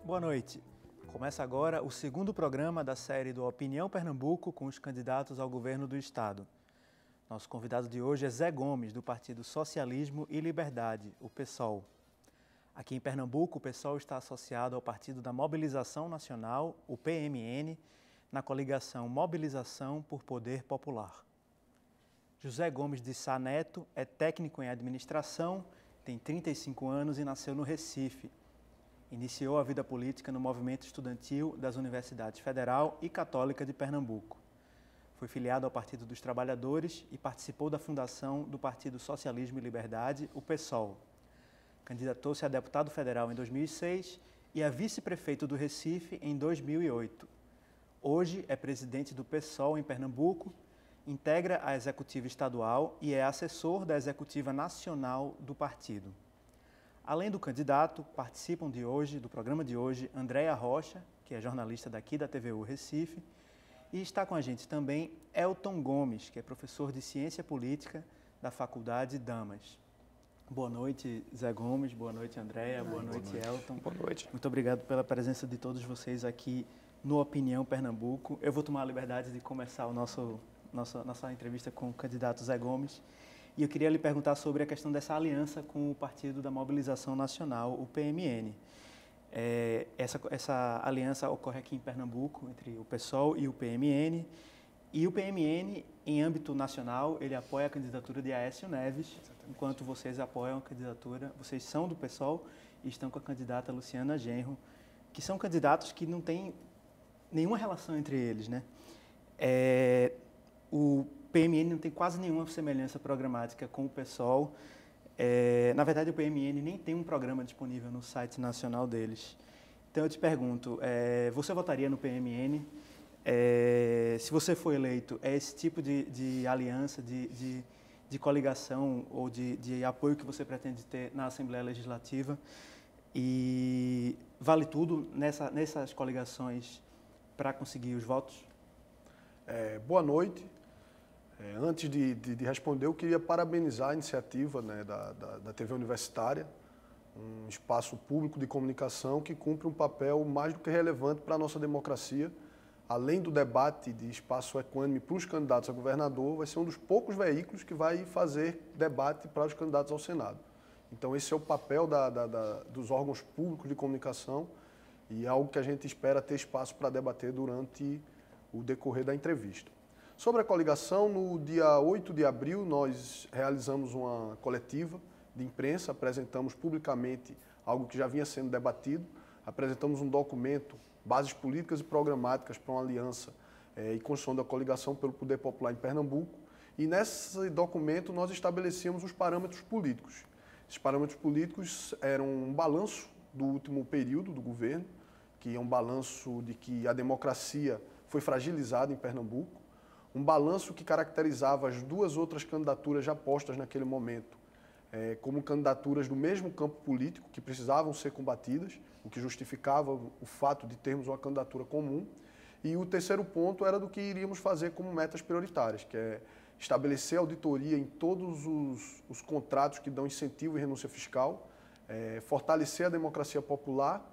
Boa noite. Começa agora o segundo programa da série do Opinião Pernambuco com os candidatos ao governo do Estado. Nosso convidado de hoje é Zé Gomes, do Partido Socialismo e Liberdade, o PSOL. Aqui em Pernambuco, o PSOL está associado ao Partido da Mobilização Nacional, o PMN, na coligação Mobilização por Poder Popular. José Gomes de Sá Neto é técnico em administração, tem 35 anos e nasceu no Recife. Iniciou a vida política no movimento estudantil das Universidades Federal e Católica de Pernambuco. Foi filiado ao Partido dos Trabalhadores e participou da fundação do Partido Socialismo e Liberdade, o PSOL. Candidatou-se a deputado federal em 2006 e a vice-prefeito do Recife em 2008. Hoje é presidente do PSOL em Pernambuco, integra a executiva estadual e é assessor da executiva nacional do partido. Além do candidato, participam do programa de hoje, Andréia Rocha, que é jornalista daqui da TVU Recife, e está com a gente também Elton Gomes, que é professor de Ciência Política da Faculdade Damas. Boa noite, Zé Gomes, boa noite, Andréia, boa noite, Elton. Boa noite. Muito obrigado pela presença de todos vocês aqui no Opinião Pernambuco. Eu vou tomar a liberdade de começar a nossa entrevista com o candidato Zé Gomes. E eu queria lhe perguntar sobre a questão dessa aliança com o Partido da Mobilização Nacional, o PMN. Essa aliança ocorre aqui em Pernambuco, entre o PSOL e o PMN. E o PMN, em âmbito nacional, ele apoia a candidatura de Aécio Neves, exatamente, enquanto vocês apoiam a candidatura, vocês são do PSOL e estão com a candidata Luciana Genro, que são candidatos que não têm nenhuma relação entre eles, né? O PMN não tem quase nenhuma semelhança programática com o PSOL. Na verdade, o PMN nem tem um programa disponível no site nacional deles. Então, eu te pergunto, você votaria no PMN? Se você for eleito, é esse tipo de aliança, de coligação ou de apoio que você pretende ter na Assembleia Legislativa? E vale tudo nessas coligações para conseguir os votos? Boa noite. Antes de responder, eu queria parabenizar a iniciativa, né, da TV Universitária, um espaço público de comunicação que cumpre um papel mais do que relevante para a nossa democracia. Além do debate de espaço equânime para os candidatos a governador, vai ser um dos poucos veículos que vai fazer debate para os candidatos ao Senado. Então esse é o papel dos órgãos públicos de comunicação e é algo que a gente espera ter espaço para debater durante o decorrer da entrevista. Sobre a coligação, no dia 8 de abril, nós realizamos uma coletiva de imprensa, apresentamos publicamente algo que já vinha sendo debatido, apresentamos um documento, bases políticas e programáticas para uma aliança e construção da coligação pelo Poder Popular em Pernambuco, e nesse documento nós estabelecíamos os parâmetros políticos. Esses parâmetros políticos eram um balanço do último período do governo, que é um balanço de que a democracia foi fragilizada em Pernambuco, um balanço que caracterizava as duas outras candidaturas já postas naquele momento como candidaturas do mesmo campo político que precisavam ser combatidas, o que justificava o fato de termos uma candidatura comum. E o terceiro ponto era do que iríamos fazer como metas prioritárias, que é estabelecer auditoria em todos os contratos que dão incentivo e renúncia fiscal, fortalecer a democracia popular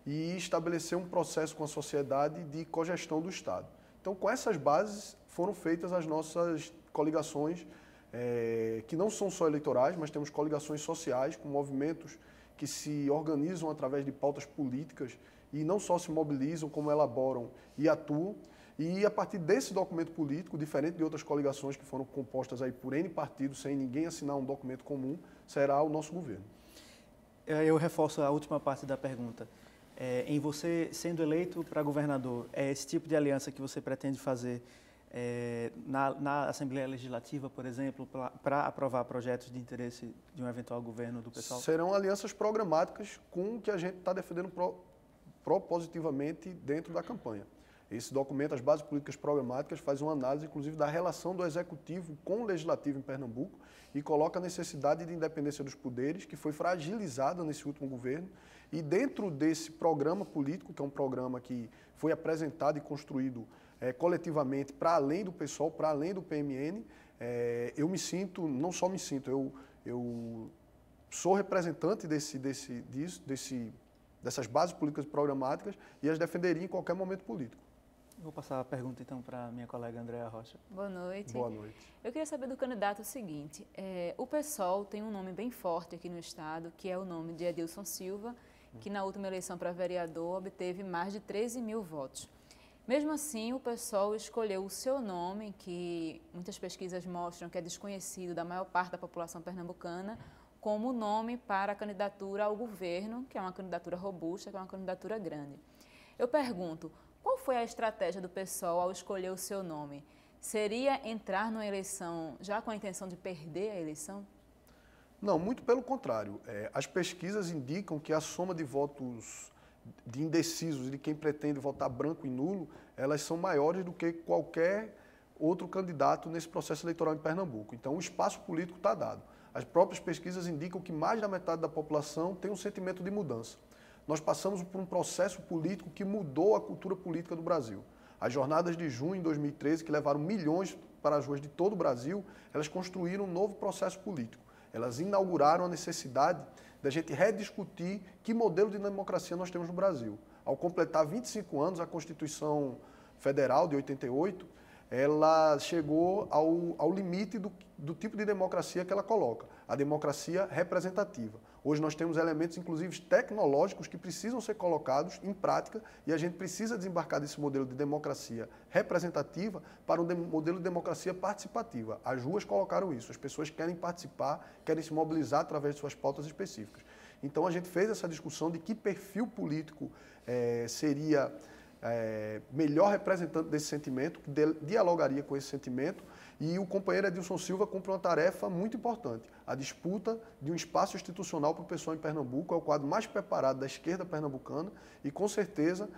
e estabelecer um processo com a sociedade de cogestão do Estado. Então, com essas bases, foram feitas as nossas coligações, que não são só eleitorais, mas temos coligações sociais, com movimentos que se organizam através de pautas políticas e não só se mobilizam, como elaboram e atuam. E a partir desse documento político, diferente de outras coligações que foram compostas aí por N partidos, sem ninguém assinar um documento comum, será o nosso governo. Eu reforço a última parte da pergunta. Em você sendo eleito para governador, é esse tipo de aliança que você pretende fazer na Assembleia Legislativa, por exemplo, para aprovar projetos de interesse de um eventual governo do PSOL? Serão alianças programáticas com o que a gente está defendendo propositivamente dentro da campanha. Esse documento, as bases políticas programáticas, faz uma análise, inclusive, da relação do Executivo com o Legislativo em Pernambuco e coloca a necessidade de independência dos poderes, que foi fragilizada nesse último governo. E dentro desse programa político, que é um programa que foi apresentado e construído coletivamente para além do PSOL, para além do PMN, eu me sinto, não só me sinto, eu sou representante desse dessas bases políticas e programáticas e as defenderia em qualquer momento político. Vou passar a pergunta, então, para a minha colega Andréa Rocha. Boa noite. Boa noite. Eu queria saber do candidato o seguinte, o PSOL tem um nome bem forte aqui no estado, que é o nome de Edilson Silva, que na última eleição para vereador obteve mais de 13 mil votos. Mesmo assim, o PSOL escolheu o seu nome, que muitas pesquisas mostram que é desconhecido da maior parte da população pernambucana, como nome para a candidatura ao governo, que é uma candidatura robusta, que é uma candidatura grande. Eu pergunto, qual foi a estratégia do PSOL ao escolher o seu nome? Seria entrar numa eleição já com a intenção de perder a eleição? Não, muito pelo contrário. As pesquisas indicam que a soma de votos de indecisos e de quem pretende votar branco e nulo, elas são maiores do que qualquer outro candidato nesse processo eleitoral em Pernambuco. Então, o espaço político está dado. As próprias pesquisas indicam que mais da metade da população tem um sentimento de mudança. Nós passamos por um processo político que mudou a cultura política do Brasil. As jornadas de junho de 2013, que levaram milhões para as ruas de todo o Brasil, elas construíram um novo processo político. Elas inauguraram a necessidade da gente rediscutir que modelo de democracia nós temos no Brasil. Ao completar 25 anos, a Constituição Federal de 88, ela chegou ao limite do tipo de democracia que ela coloca, a democracia representativa. Hoje nós temos elementos, inclusive tecnológicos, que precisam ser colocados em prática e a gente precisa desembarcar desse modelo de democracia representativa para um modelo de democracia participativa. As ruas colocaram isso, as pessoas querem participar, querem se mobilizar através de suas pautas específicas. Então a gente fez essa discussão de que perfil político seria melhor representante desse sentimento, que dialogaria com esse sentimento, e o companheiro Edilson Silva cumpre uma tarefa muito importante, a disputa de um espaço institucional para o PSOL em Pernambuco, é o quadro mais preparado da esquerda pernambucana, e com certeza,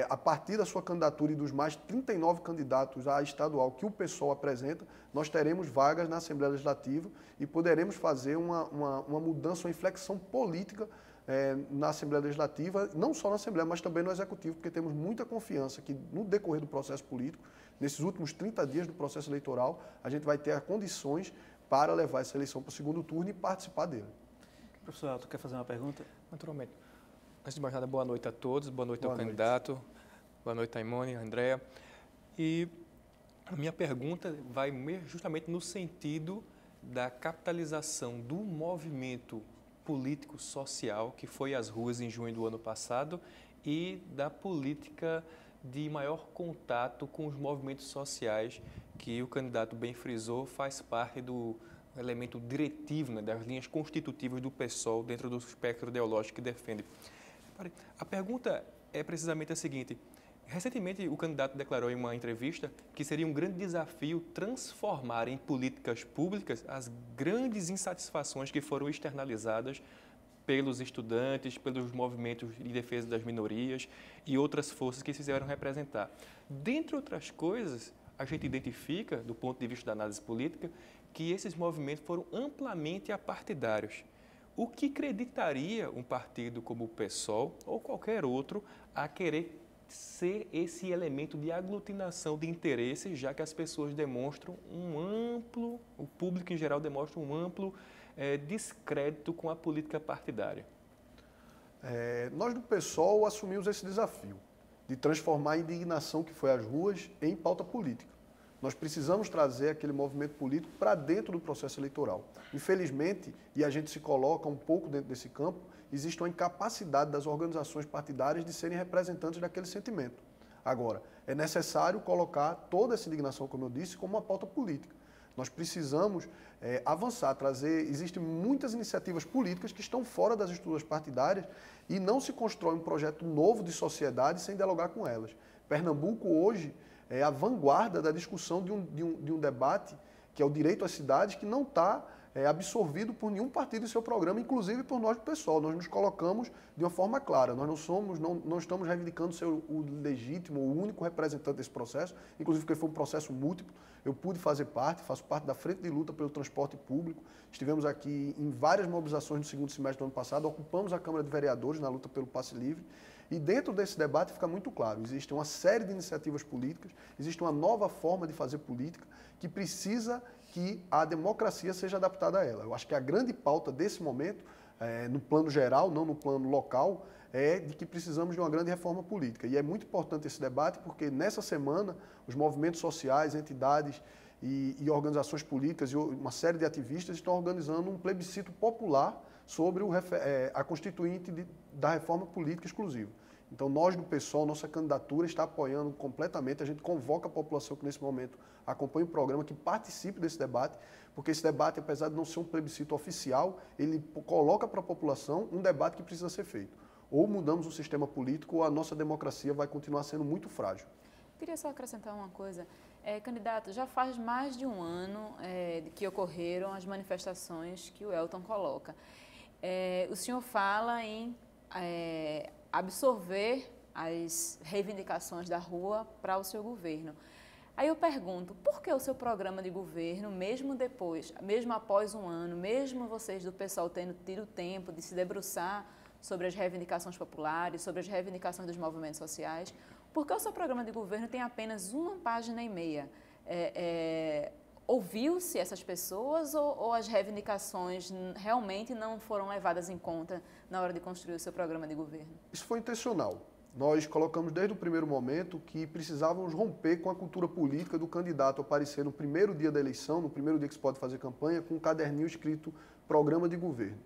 a partir da sua candidatura e dos mais 39 candidatos à estadual que o PSOL apresenta, nós teremos vagas na Assembleia Legislativa e poderemos fazer uma mudança, uma inflexão política na Assembleia Legislativa, não só na Assembleia, mas também no Executivo, porque temos muita confiança que no decorrer do processo político, nesses últimos 30 dias do processo eleitoral, a gente vai ter as condições para levar essa eleição para o segundo turno e participar dele. Professor Elton, quer fazer uma pergunta? Naturalmente. Antes de mais nada, boa noite a todos, boa noite ao candidato, boa noite, Taimone, Andréa. E a minha pergunta vai justamente no sentido da capitalização do movimento político-social que foi às ruas em junho do ano passado e da política de maior contato com os movimentos sociais que o candidato bem frisou faz parte do elemento diretivo, né, das linhas constitutivas do PSOL dentro do espectro ideológico que defende. A pergunta é precisamente a seguinte: recentemente o candidato declarou em uma entrevista que seria um grande desafio transformar em políticas públicas as grandes insatisfações que foram externalizadas pelos estudantes, pelos movimentos de defesa das minorias e outras forças que se fizeram representar. Dentre outras coisas, a gente identifica, do ponto de vista da análise política, que esses movimentos foram amplamente apartidários. O que acreditaria um partido como o PSOL ou qualquer outro a querer ser esse elemento de aglutinação de interesses, já que as pessoas demonstram o público em geral demonstra um amplo descrédito com a política partidária? Nós do PSOL assumimos esse desafio de transformar a indignação que foi às ruas em pauta política. Nós precisamos trazer aquele movimento político para dentro do processo eleitoral. Infelizmente, e a gente se coloca um pouco dentro desse campo, existe uma incapacidade das organizações partidárias de serem representantes daquele sentimento. Agora, é necessário colocar toda essa indignação, como eu disse, como uma pauta política. Nós precisamos avançar, trazer... Existem muitas iniciativas políticas que estão fora das estruturas partidárias e não se constrói um projeto novo de sociedade sem dialogar com elas. Pernambuco hoje é a vanguarda da discussão de um debate, que é o direito às cidades, que não está absorvido por nenhum partido em seu programa, inclusive por nós do PSOL. Nós nos colocamos de uma forma clara. Nós não estamos reivindicando ser o legítimo, o único representante desse processo, inclusive porque foi um processo múltiplo. Eu pude fazer parte, faço parte da frente de luta pelo transporte público. Estivemos aqui em várias mobilizações no segundo semestre do ano passado, ocupamos a Câmara de Vereadores na luta pelo passe livre. E dentro desse debate fica muito claro, existe uma série de iniciativas políticas, existe uma nova forma de fazer política que precisa que a democracia seja adaptada a ela. Eu acho que a grande pauta desse momento, no plano geral, não no plano local, é de que precisamos de uma grande reforma política. E é muito importante esse debate porque nessa semana os movimentos sociais, entidades e organizações políticas e uma série de ativistas estão organizando um plebiscito popular sobre a constituinte da reforma política exclusiva. Então, nós do PSOL, nossa candidatura está apoiando completamente. A gente convoca a população que, nesse momento, acompanha o programa, que participe desse debate, porque esse debate, apesar de não ser um plebiscito oficial, ele coloca para a população um debate que precisa ser feito. Ou mudamos o sistema político, ou a nossa democracia vai continuar sendo muito frágil. Queria só acrescentar uma coisa. Candidato, já faz mais de um ano que ocorreram as manifestações que o Elton coloca. O senhor fala em absorver as reivindicações da rua para o seu governo. Aí eu pergunto, por que o seu programa de governo, mesmo após um ano, mesmo vocês do PSOL tendo tido tempo de se debruçar sobre as reivindicações populares, sobre as reivindicações dos movimentos sociais, por que o seu programa de governo tem apenas 1,5 página? Ouviu-se essas pessoas ou as reivindicações realmente não foram levadas em conta na hora de construir o seu programa de governo? Isso foi intencional. Nós colocamos desde o primeiro momento que precisávamos romper com a cultura política do candidato aparecer no primeiro dia da eleição, no primeiro dia que se pode fazer campanha, com um caderninho escrito programa de governo.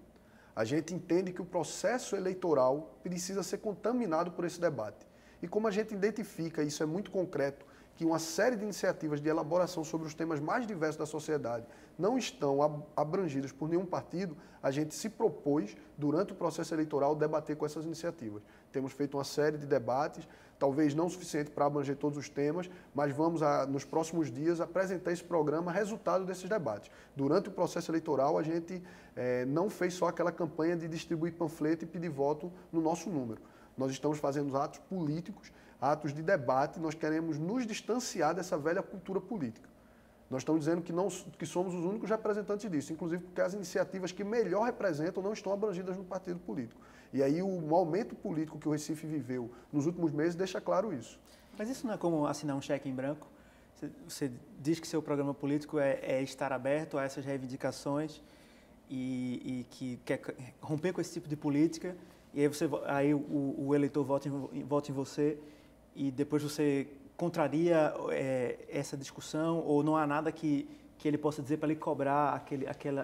A gente entende que o processo eleitoral precisa ser contaminado por esse debate. E como a gente identifica, isso é muito concreto, que uma série de iniciativas de elaboração sobre os temas mais diversos da sociedade não estão abrangidas por nenhum partido, a gente se propôs, durante o processo eleitoral, debater com essas iniciativas. Temos feito uma série de debates, talvez não o suficiente para abranger todos os temas, mas vamos, nos próximos dias, apresentar esse programa, resultado desses debates. Durante o processo eleitoral, a gente não fez só aquela campanha de distribuir panfleto e pedir voto no nosso número. Nós estamos fazendo atos políticos, atos de debate, nós queremos nos distanciar dessa velha cultura política. Nós estamos dizendo que somos os únicos representantes disso, inclusive porque as iniciativas que melhor representam não estão abrangidas no partido político. E aí o momento político que o Recife viveu nos últimos meses deixa claro isso. Mas isso não é como assinar um cheque em branco? Você diz que seu programa político é estar aberto a essas reivindicações e que quer romper com esse tipo de política, e aí o eleitor vota em você e depois você contraria essa discussão, ou não há nada que ele possa dizer para lhe cobrar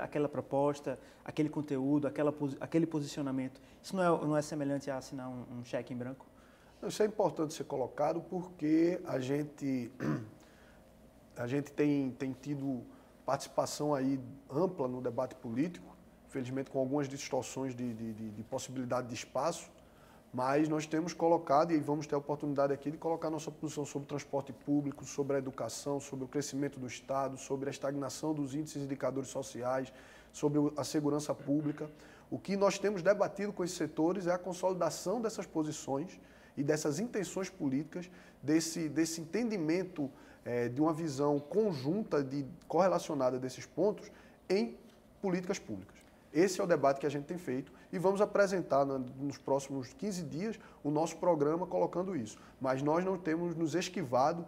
aquela proposta, aquele conteúdo, aquele posicionamento? Isso não é semelhante a assinar um cheque em branco? Isso é importante ser colocado porque a gente tem tido participação aí ampla no debate político, infelizmente com algumas distorções de possibilidade de espaço, mas nós temos colocado, e vamos ter a oportunidade aqui de colocar nossa posição sobre o transporte público, sobre a educação, sobre o crescimento do Estado, sobre a estagnação dos índices e indicadores sociais, sobre a segurança pública. O que nós temos debatido com esses setores é a consolidação dessas posições e dessas intenções políticas, desse entendimento de uma visão conjunta, correlacionada desses pontos em políticas públicas. Esse é o debate que a gente tem feito e vamos apresentar nos próximos 15 dias o nosso programa colocando isso. Mas nós não temos nos esquivado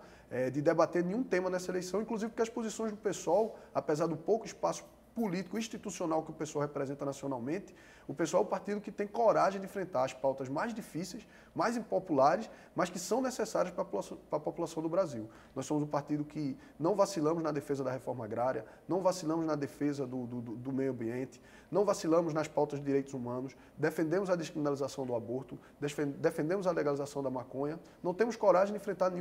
de debater nenhum tema nessa eleição, inclusive porque as posições do PSOL, apesar do pouco espaço político institucional que o PSOL representa nacionalmente, o PSOL é o partido que tem coragem de enfrentar as pautas mais difíceis, mais impopulares, mas que são necessárias para a população do Brasil. Nós somos um partido que não vacilamos na defesa da reforma agrária, não vacilamos na defesa do meio ambiente, não vacilamos nas pautas de direitos humanos, defendemos a descriminalização do aborto, defendemos a legalização da maconha, não temos coragem de enfrentar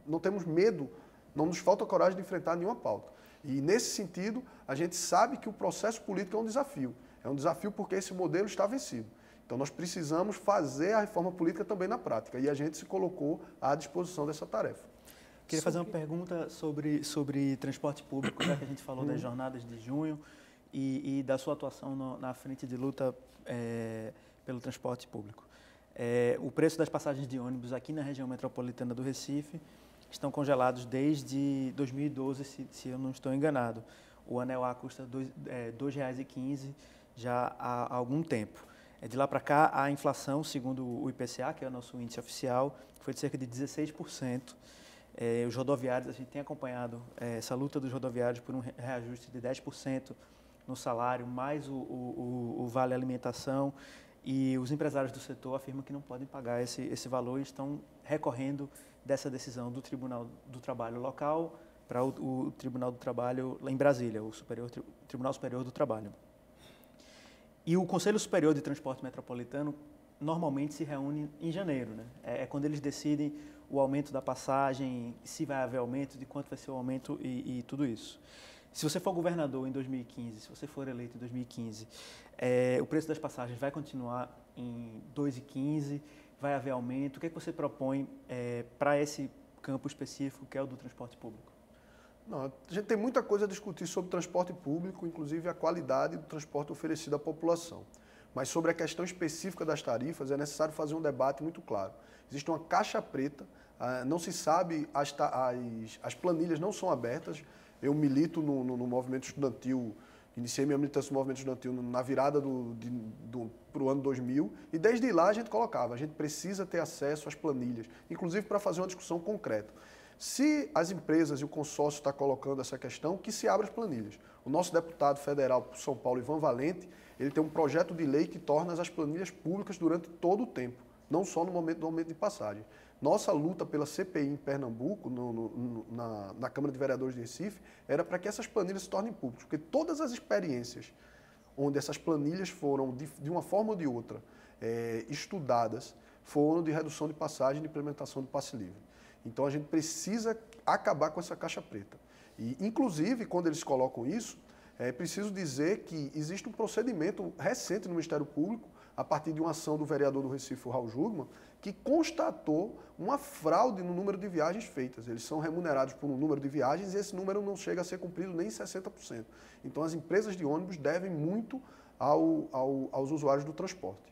não temos medo, não nos falta coragem de enfrentar nenhuma pauta. E, nesse sentido, a gente sabe que o processo político é um desafio. É um desafio porque esse modelo está vencido. Então, nós precisamos fazer a reforma política também na prática. E a gente se colocou à disposição dessa tarefa. Queria fazer uma pergunta sobre transporte público, já que a gente falou das jornadas de junho e da sua atuação na frente de luta pelo transporte público. O preço das passagens de ônibus aqui na região metropolitana do Recife estão congelados desde 2012, se eu não estou enganado. O anel A custa R$ 2,15 já há algum tempo. De lá para cá, a inflação, segundo o IPCA, que é o nosso índice oficial, foi de cerca de 16%. Os rodoviários, a gente tem acompanhado essa luta dos rodoviários por um reajuste de 10% no salário, mais o vale alimentação e os empresários do setor afirmam que não podem pagar esse valor e estão recorrendo dessa decisão do Tribunal do Trabalho local para o Tribunal do Trabalho lá em Brasília, o Tribunal Superior do Trabalho. E o Conselho Superior de Transporte Metropolitano normalmente se reúne em janeiro, né? É quando eles decidem o aumento da passagem, se vai haver aumento, de quanto vai ser o aumento e tudo isso. Se você for governador em 2015, se você for eleito em 2015, o preço das passagens vai continuar em 2,15, vai haver aumento? O que é que você propõe para esse campo específico que é o do transporte público? Não, a gente tem muita coisa a discutir sobre transporte público, inclusive a qualidade do transporte oferecido à população. Mas sobre a questão específica das tarifas, é necessário fazer um debate muito claro. Existe uma caixa preta, não se sabe, as planilhas não são abertas. Eu milito no movimento estudantil, iniciei minha militância no movimento estudantil na virada para o ano 2000, e desde lá a gente colocava, a gente precisa ter acesso às planilhas, inclusive para fazer uma discussão concreta. Se as empresas e o consórcio estão colocando essa questão, que se abra as planilhas. O nosso deputado federal por São Paulo, Ivan Valente, ele tem um projeto de lei que torna as planilhas públicas durante todo o tempo, não só no momento do aumento de passagem. Nossa luta pela CPI em Pernambuco, na Câmara de Vereadores de Recife, era para que essas planilhas se tornem públicas, porque todas as experiências onde essas planilhas foram, de uma forma ou de outra, estudadas, foram de redução de passagem e de implementação do passe livre. Então, a gente precisa acabar com essa caixa preta. E, inclusive, quando eles colocam isso, é preciso dizer que existe um procedimento recente no Ministério Público, a partir de uma ação do vereador do Recife, o Raul Jugman, que constatou uma fraude no número de viagens feitas. Eles são remunerados por um número de viagens e esse número não chega a ser cumprido nem em 60%. Então, as empresas de ônibus devem muito aos usuários do transporte.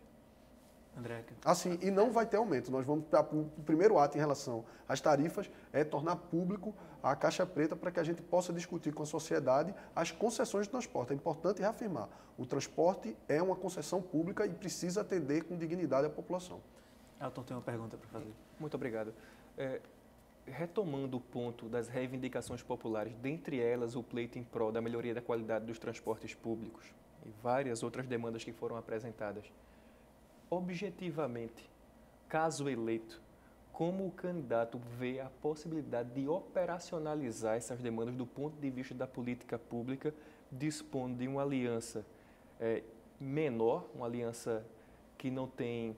André. Assim, e não vai ter aumento. Nós vamos para o primeiro ato em relação às tarifas é tornar público a caixa preta para que a gente possa discutir com a sociedade as concessões de transporte. É importante reafirmar, o transporte é uma concessão pública e precisa atender com dignidade a população. Elton tem uma pergunta para fazer. Muito obrigado. Retomando o ponto das reivindicações populares, dentre elas o pleito em prol da melhoria da qualidade dos transportes públicos e várias outras demandas que foram apresentadas, objetivamente, caso eleito, como o candidato vê a possibilidade de operacionalizar essas demandas do ponto de vista da política pública, dispondo de uma aliança menor, uma aliança que não tem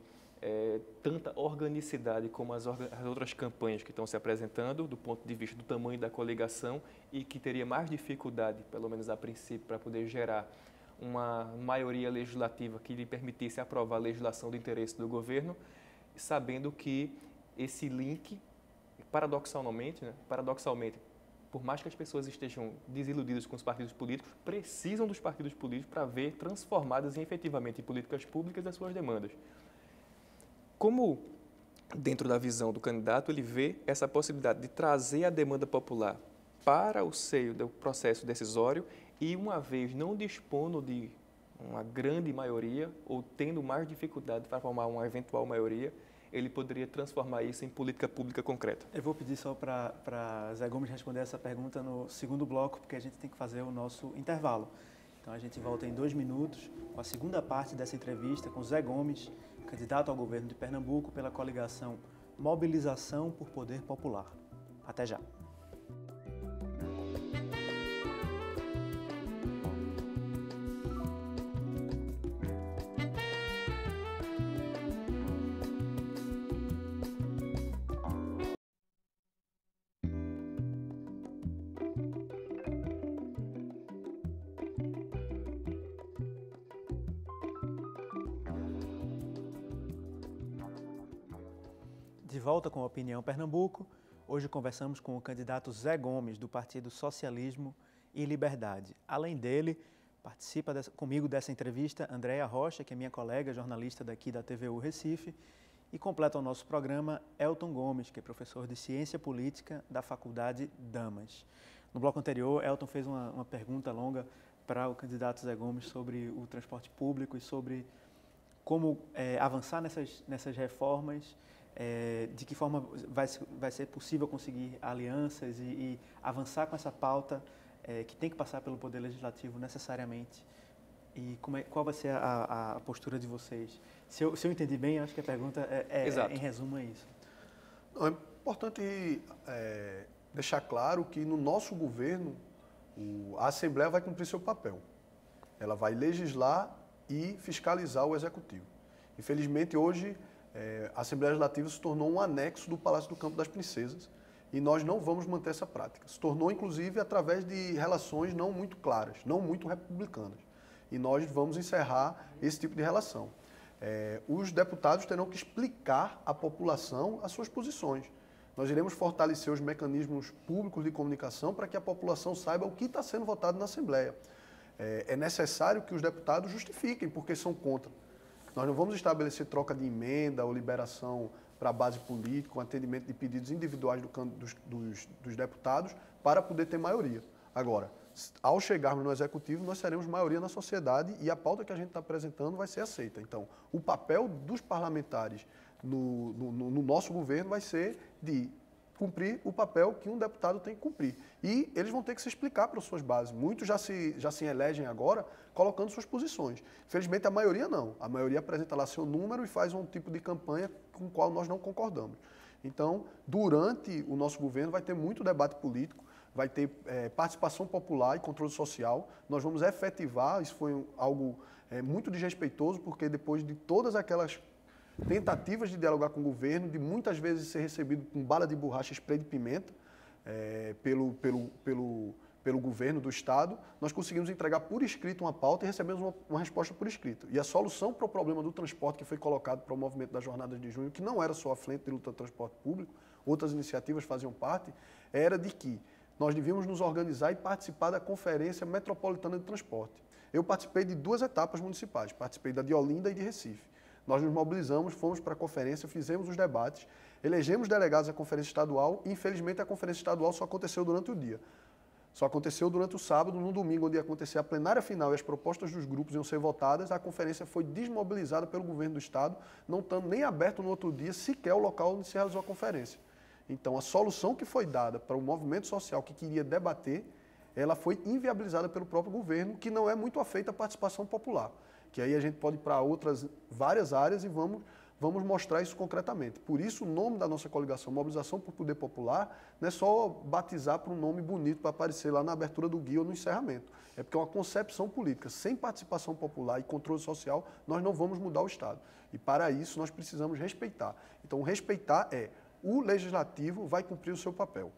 tanta organicidade como as outras campanhas que estão se apresentando, do ponto de vista do tamanho da coligação, e que teria mais dificuldade, pelo menos a princípio, para poder gerar uma maioria legislativa que lhe permitisse aprovar a legislação do interesse do governo, sabendo que esse link, paradoxalmente, por mais que as pessoas estejam desiludidas com os partidos políticos, precisam dos partidos políticos para ver transformadas efetivamente em políticas públicas as suas demandas. Como, dentro da visão do candidato, ele vê essa possibilidade de trazer a demanda popular para o seio do processo decisório e, uma vez não dispondo de uma grande maioria ou tendo mais dificuldade para formar uma eventual maioria, ele poderia transformar isso em política pública concreta? Eu vou pedir só para Zé Gomes responder essa pergunta no segundo bloco, porque a gente tem que fazer o nosso intervalo. Então, a gente volta em 2 minutos com a segunda parte dessa entrevista com Zé Gomes, candidato ao governo de Pernambuco pela coligação Mobilização por Poder Popular. Até já. De volta com a Opinião Pernambuco, hoje conversamos com o candidato Zé Gomes, do Partido Socialismo e Liberdade. Além dele, participa comigo dessa entrevista Andréia Rocha, que é minha colega, jornalista daqui da TVU Recife, e completa o nosso programa Elton Gomes, que é professor de Ciência Política da Faculdade Damas. No bloco anterior, Elton fez uma pergunta longa para o candidato Zé Gomes sobre o transporte público e sobre como avançar nessas reformas, de que forma vai ser possível conseguir alianças e avançar com essa pauta que tem que passar pelo Poder Legislativo necessariamente E qual vai ser a postura de vocês? Se eu entendi bem, acho que a pergunta em resumo é isso. Não, é importante deixar claro que no nosso governo a Assembleia vai cumprir seu papel. Ela vai legislar e fiscalizar o Executivo. Infelizmente, hoje, a Assembleia Legislativa se tornou um anexo do Palácio do Campo das Princesas e nós não vamos manter essa prática. Se tornou, inclusive, através de relações não muito claras, não muito republicanas. E nós vamos encerrar esse tipo de relação. Os deputados terão que explicar à população as suas posições. Nós iremos fortalecer os mecanismos públicos de comunicação para que a população saiba o que está sendo votado na Assembleia. É necessário que os deputados justifiquem porque são contra. Nós não vamos estabelecer troca de emenda ou liberação para a base política, com atendimento de pedidos individuais dos deputados para poder ter maioria. Agora, ao chegarmos no Executivo, nós seremos maioria na sociedade e a pauta que a gente está apresentando vai ser aceita. Então, o papel dos parlamentares no nosso governo vai ser de cumprir o papel que um deputado tem que cumprir. E eles vão ter que se explicar para as suas bases. Muitos já se elegem agora colocando suas posições. Infelizmente, a maioria não. A maioria apresenta lá seu número e faz um tipo de campanha com o qual nós não concordamos. Então, durante o nosso governo vai ter muito debate político, vai ter participação popular e controle social. Nós vamos efetivar, isso foi algo muito desrespeitoso, porque depois de todas aquelas tentativas de dialogar com o governo, de muitas vezes ser recebido com bala de borracha, spray de pimenta pelo governo do Estado, nós conseguimos entregar por escrito uma pauta e recebemos uma resposta por escrito. E a solução para o problema do transporte que foi colocado para o movimento das jornadas de junho, que não era só a frente de luta do transporte público, outras iniciativas faziam parte, era de que nós devíamos nos organizar e participar da Conferência Metropolitana de Transporte. Eu participei de 2 etapas municipais, participei da de Olinda e de Recife. Nós nos mobilizamos, fomos para a conferência, fizemos os debates, elegemos delegados à conferência estadual e, infelizmente, a conferência estadual só aconteceu durante o dia. Só aconteceu durante o sábado, no domingo, onde ia acontecer a plenária final e as propostas dos grupos iam ser votadas, a conferência foi desmobilizada pelo governo do Estado, não estando nem aberto no outro dia sequer o local onde se realizou a conferência. Então, a solução que foi dada para o movimento social que queria debater, ela foi inviabilizada pelo próprio governo, que não é muito afeito à participação popular. Que aí a gente pode ir para outras várias áreas e vamos mostrar isso concretamente. Por isso, o nome da nossa coligação, Mobilização por Poder Popular, não é só batizar para um nome bonito para aparecer lá na abertura do guia ou no encerramento. É porque é uma concepção política. Sem participação popular e controle social, nós não vamos mudar o Estado. E para isso, nós precisamos respeitar. Então, respeitar o Legislativo vai cumprir o seu papel.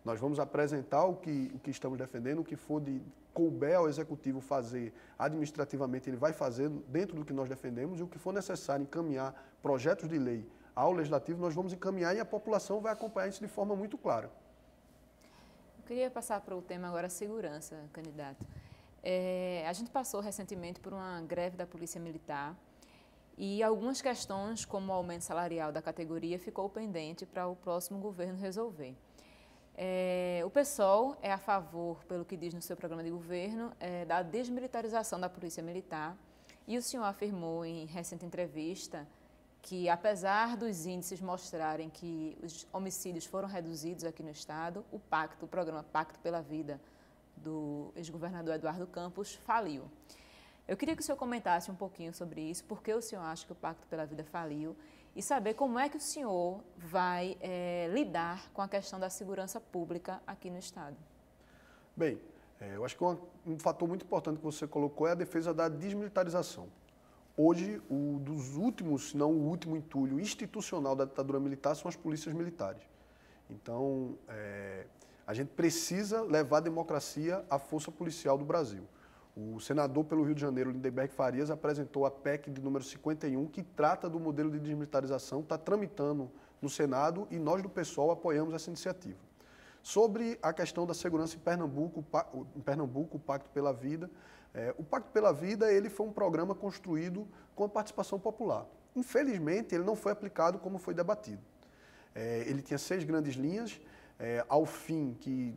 Nós vamos apresentar o que estamos defendendo, o que for de couber ao Executivo fazer administrativamente, ele vai fazer dentro do que nós defendemos, e o que for necessário encaminhar projetos de lei ao Legislativo, nós vamos encaminhar e a população vai acompanhar isso de forma muito clara. Eu queria passar para o tema agora segurança, candidato. A gente passou recentemente por uma greve da Polícia Militar e algumas questões, como o aumento salarial da categoria, ficou pendente para o próximo governo resolver. O PSOL é a favor, pelo que diz no seu programa de governo, da desmilitarização da Polícia Militar, e o senhor afirmou em recente entrevista que, apesar dos índices mostrarem que os homicídios foram reduzidos aqui no Estado, o programa Pacto pela Vida do ex-governador Eduardo Campos faliu. Eu queria que o senhor comentasse um pouquinho sobre isso, por que o senhor acha que o Pacto pela Vida faliu, e saber como é que o senhor vai lidar com a questão da segurança pública aqui no Estado. Bem, eu acho que um fator muito importante que você colocou é a defesa da desmilitarização. Hoje, dos últimos, se não o último entulho institucional da ditadura militar são as polícias militares. Então, a gente precisa levar a democracia à força policial do Brasil. O senador pelo Rio de Janeiro, Lindenberg Farias, apresentou a PEC de número 51, que trata do modelo de desmilitarização, está tramitando no Senado e nós do PSOL apoiamos essa iniciativa. Sobre a questão da segurança em Pernambuco, o Pacto pela Vida, o Pacto pela Vida ele foi um programa construído com a participação popular. Infelizmente, ele não foi aplicado como foi debatido. Ele tinha 6 grandes linhas, ao fim que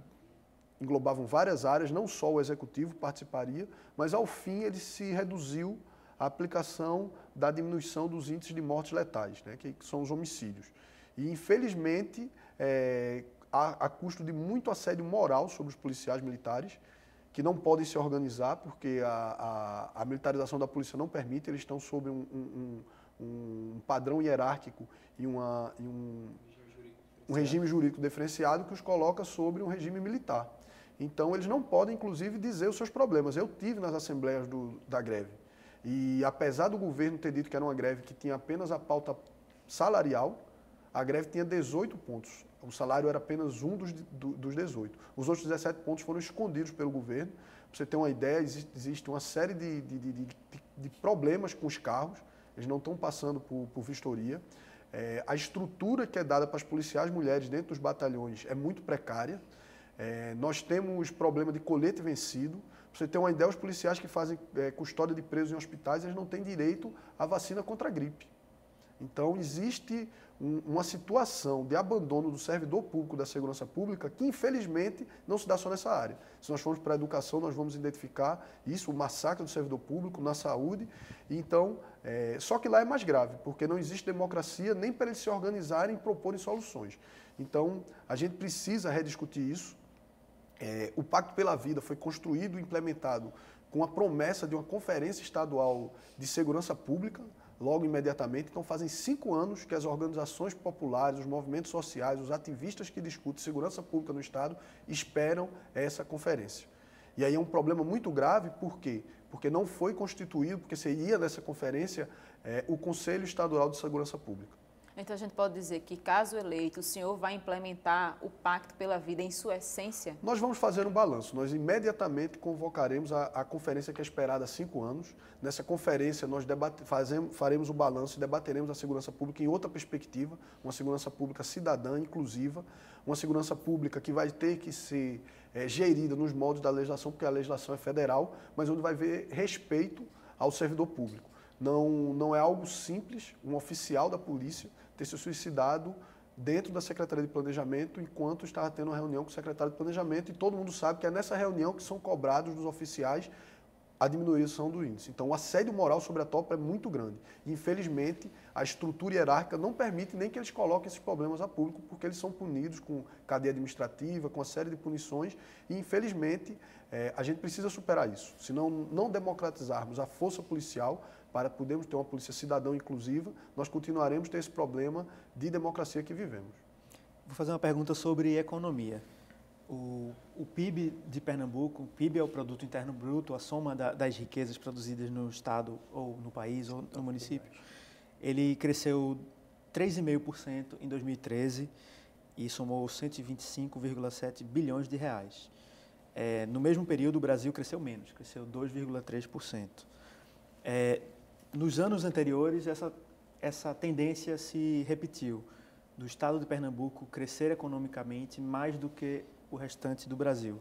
englobavam várias áreas, não só o Executivo participaria, mas ao fim ele se reduziu à aplicação da diminuição dos índices de mortes letais, né, que são os homicídios. E, infelizmente, a custo de muito assédio moral sobre os policiais militares, que não podem se organizar porque a militarização da polícia não permite, eles estão sob um padrão hierárquico e um regime jurídico diferenciado que os coloca sobre um regime militar. Então, eles não podem, inclusive, dizer os seus problemas. Eu tive nas assembleias da greve. E, apesar do governo ter dito que era uma greve que tinha apenas a pauta salarial, a greve tinha 18 pontos. O salário era apenas um dos 18. Os outros 17 pontos foram escondidos pelo governo. Para você ter uma ideia, existe uma série de problemas com os carros. Eles não estão passando por vistoria. A estrutura que é dada para as policiais mulheres dentro dos batalhões é muito precária. Nós temos problema de colete vencido. Para você ter uma ideia, os policiais que fazem custódia de presos em hospitais, eles não têm direito à vacina contra a gripe. Então, existe uma situação de abandono do servidor público da segurança pública que, infelizmente, não se dá só nessa área. Se nós formos para a educação, nós vamos identificar isso, o massacre do servidor público, na saúde. Então, só que lá é mais grave, porque não existe democracia nem para eles se organizarem e proporem soluções. Então, a gente precisa rediscutir isso. O Pacto pela Vida foi construído e implementado com a promessa de uma conferência estadual de segurança pública, logo imediatamente. Então, fazem 5 anos que as organizações populares, os movimentos sociais, os ativistas que discutem segurança pública no Estado esperam essa conferência. E aí é um problema muito grave, por quê? Porque não foi constituído, porque seria nessa conferência o Conselho Estadual de Segurança Pública. Então, a gente pode dizer que, caso eleito, o senhor vai implementar o Pacto pela Vida em sua essência? Nós vamos fazer um balanço. Nós imediatamente convocaremos a conferência que é esperada há 5 anos. Nessa conferência, nós faremos o balanço e debateremos a segurança pública em outra perspectiva, uma segurança pública cidadã, inclusiva, uma segurança pública que vai ter que ser gerida nos moldes da legislação, porque a legislação é federal, mas onde vai haver respeito ao servidor público. Não é algo simples, um oficial da polícia ter se suicidado dentro da Secretaria de Planejamento enquanto estava tendo uma reunião com o secretário de Planejamento, e todo mundo sabe que é nessa reunião que são cobrados dos oficiais a diminuição do índice. Então, o assédio moral sobre a tropa é muito grande. E, infelizmente, a estrutura hierárquica não permite nem que eles coloquem esses problemas a público, porque eles são punidos com cadeia administrativa, com uma série de punições, e, infelizmente, a gente precisa superar isso. Se não democratizarmos a força policial, para podermos ter uma polícia cidadã inclusiva, nós continuaremos a ter esse problema de democracia que vivemos. Vou fazer uma pergunta sobre economia. O PIB de Pernambuco, o PIB é o Produto Interno Bruto, a soma das riquezas produzidas no Estado, ou no país, ou no município. Ele cresceu 3,5% em 2013 e somou 125,7 bilhões de reais. No mesmo período, o Brasil cresceu menos, cresceu 2,3%. Nos anos anteriores, essa tendência se repetiu, do Estado de Pernambuco crescer economicamente mais do que o restante do Brasil.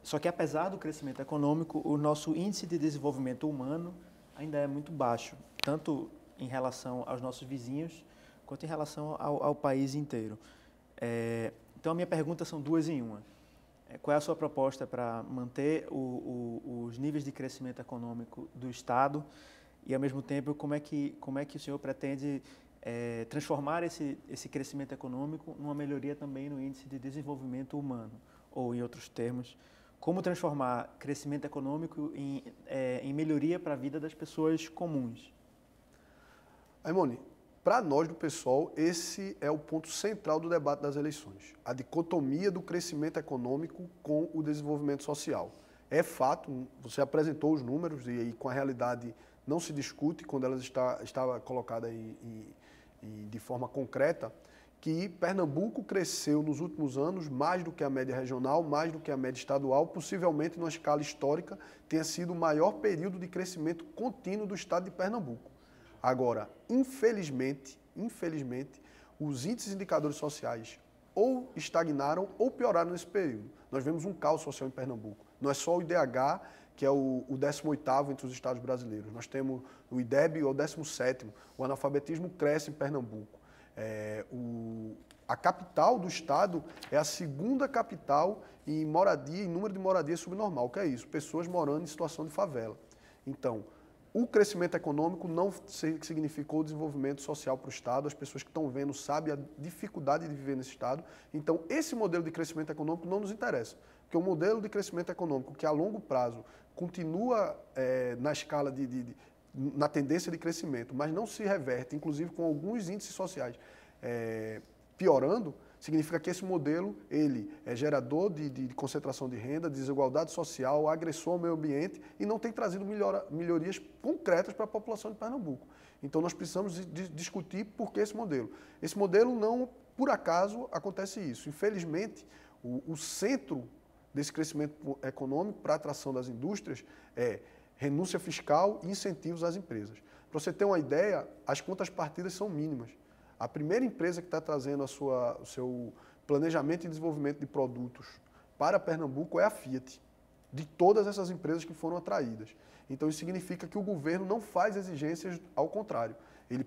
Só que, apesar do crescimento econômico, o nosso índice de desenvolvimento humano ainda é muito baixo, tanto em relação aos nossos vizinhos, quanto em relação ao país inteiro. Então, a minha pergunta são 2 em 1. Qual é a sua proposta para manter os níveis de crescimento econômico do Estado e, ao mesmo tempo, como é que o senhor pretende transformar esse crescimento econômico numa melhoria também no índice de desenvolvimento humano? Ou, em outros termos, como transformar crescimento econômico em melhoria para a vida das pessoas comuns? Aimone, para nós do PSOL, esse é o ponto central do debate das eleições. A dicotomia do crescimento econômico com o desenvolvimento social. É fato, você apresentou os números e com a realidade não se discute quando ela estava colocada de forma concreta, que Pernambuco cresceu nos últimos anos mais do que a média regional, mais do que a média estadual, possivelmente numa escala histórica tenha sido o maior período de crescimento contínuo do estado de Pernambuco. Agora, infelizmente, os índices indicadores sociais ou estagnaram ou pioraram nesse período. Nós vemos um caos social em Pernambuco. Não é só o IDH, que é o 18º entre os estados brasileiros. Nós temos o IDEB, o 17º. O analfabetismo cresce em Pernambuco. A capital do estado é a 2ª capital em moradia, em número de moradia subnormal. O que é isso? Pessoas morando em situação de favela. Então, o crescimento econômico não significou desenvolvimento social para o Estado. As pessoas que estão vendo sabem a dificuldade de viver nesse Estado. Então, esse modelo de crescimento econômico não nos interessa. Porque o modelo de crescimento econômico que a longo prazo continua na escala na tendência de crescimento, mas não se reverte, inclusive com alguns índices sociais piorando, significa que esse modelo ele é gerador de concentração de renda, desigualdade social, agressor ao meio ambiente e não tem trazido melhorias concretas para a população de Pernambuco. Então nós precisamos discutir por que esse modelo. Esse modelo não, por acaso, acontece isso. Infelizmente, o centro desse crescimento econômico para a atração das indústrias é renúncia fiscal e incentivos às empresas. Para você ter uma ideia, as contas partidas são mínimas. A primeira empresa que está trazendo o seu planejamento e desenvolvimento de produtos para Pernambuco é a Fiat, de todas essas empresas que foram atraídas. Então, isso significa que o governo não faz exigências ao contrário. Ele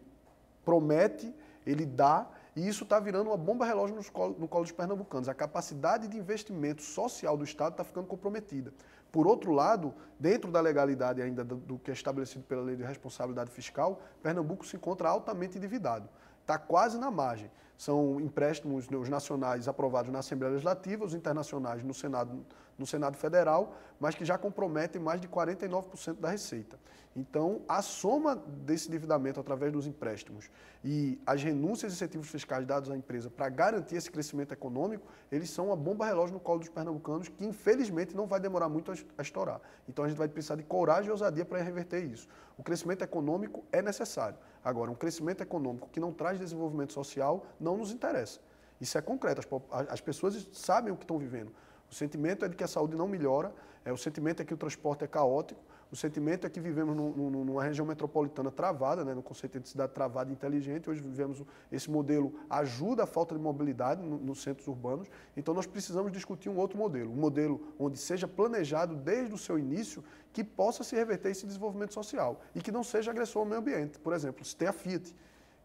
promete, ele dá, e isso está virando uma bomba relógio no colo dos pernambucanos. A capacidade de investimento social do Estado está ficando comprometida. Por outro lado, dentro da legalidade ainda do que é estabelecido pela Lei de Responsabilidade Fiscal, Pernambuco se encontra altamente endividado. Está quase na margem. São empréstimos os nacionais aprovados na Assembleia Legislativa, os internacionais no Senado Federal, mas que já comprometem mais de 49% da receita. Então, a soma desse endividamento através dos empréstimos e as renúncias e incentivos fiscais dados à empresa para garantir esse crescimento econômico, eles são uma bomba relógio no colo dos pernambucanos que, infelizmente, não vai demorar muito a estourar. Então, a gente vai precisar de coragem e ousadia para reverter isso. O crescimento econômico é necessário. Agora, um crescimento econômico que não traz desenvolvimento social não nos interessa. Isso é concreto, as pessoas sabem o que estão vivendo. O sentimento é de que a saúde não melhora, o sentimento é que o transporte é caótico, o sentimento é que vivemos numa região metropolitana travada, no conceito de cidade travada e inteligente. Hoje vivemos esse modelo, ajuda a falta de mobilidade nos centros urbanos. Então nós precisamos discutir um outro modelo, um modelo onde seja planejado desde o seu início que possa se reverter esse desenvolvimento social e que não seja agressor ao meio ambiente. Por exemplo, se tem a Fiat,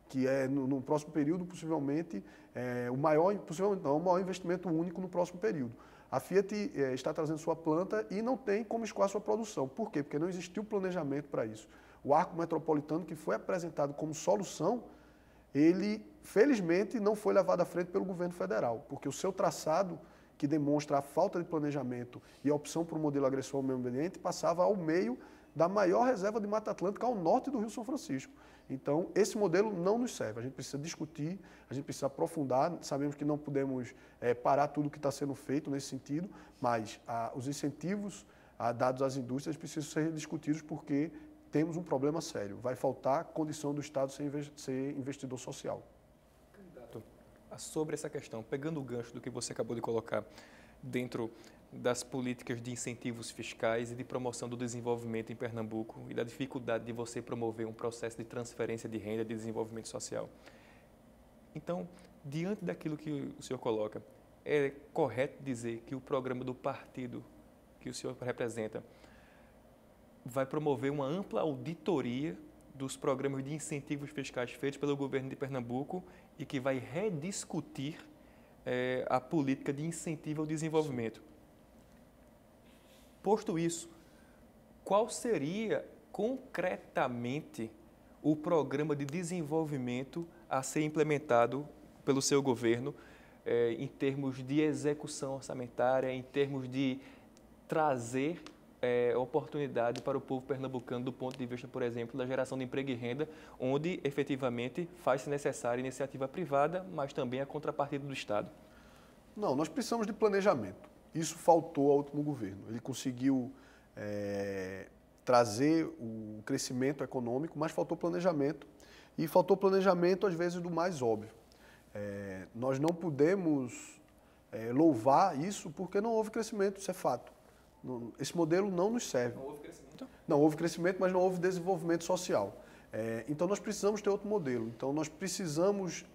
que é no próximo período possivelmente o maior investimento único no próximo período. A Fiat está trazendo sua planta e não tem como escoar sua produção. Por quê? Porque não existiu planejamento para isso. O arco metropolitano que foi apresentado como solução, ele, felizmente, não foi levado à frente pelo governo federal, porque o seu traçado, que demonstra a falta de planejamento e a opção por um modelo agressor ao meio ambiente, passava ao meio da maior reserva de Mata Atlântica ao norte do Rio São Francisco. Então, esse modelo não nos serve. A gente precisa discutir, a gente precisa aprofundar. Sabemos que não podemos parar tudo o que está sendo feito nesse sentido, mas os incentivos dados às indústrias precisam ser discutidos porque temos um problema sério. Vai faltar condição do Estado ser investidor social. Candidato, sobre essa questão, pegando o gancho do que você acabou de colocar dentro das políticas de incentivos fiscais e de promoção do desenvolvimento em Pernambuco e da dificuldade de você promover um processo de transferência de renda, de desenvolvimento social. Então, diante daquilo que o senhor coloca, é correto dizer que o programa do partido que o senhor representa vai promover uma ampla auditoria dos programas de incentivos fiscais feitos pelo governo de Pernambuco e que vai rediscutir a política de incentivo ao desenvolvimento? Posto isso, qual seria concretamente o programa de desenvolvimento a ser implementado pelo seu governo em termos de execução orçamentária, em termos de trazer oportunidade para o povo pernambucano do ponto de vista, por exemplo, da geração de emprego e renda, onde efetivamente faz-se necessária iniciativa privada, mas também a contrapartida do Estado? Não, nós precisamos de planejamento. Isso faltou ao último governo. Ele conseguiu trazer o crescimento econômico, mas faltou planejamento. E faltou planejamento, às vezes, do mais óbvio. Nós não podemos louvar isso porque não houve crescimento, isso é fato. Esse modelo não nos serve. Não houve crescimento? Não houve crescimento, mas não houve desenvolvimento social. Então, nós precisamos ter outro modelo. Então, nós precisamos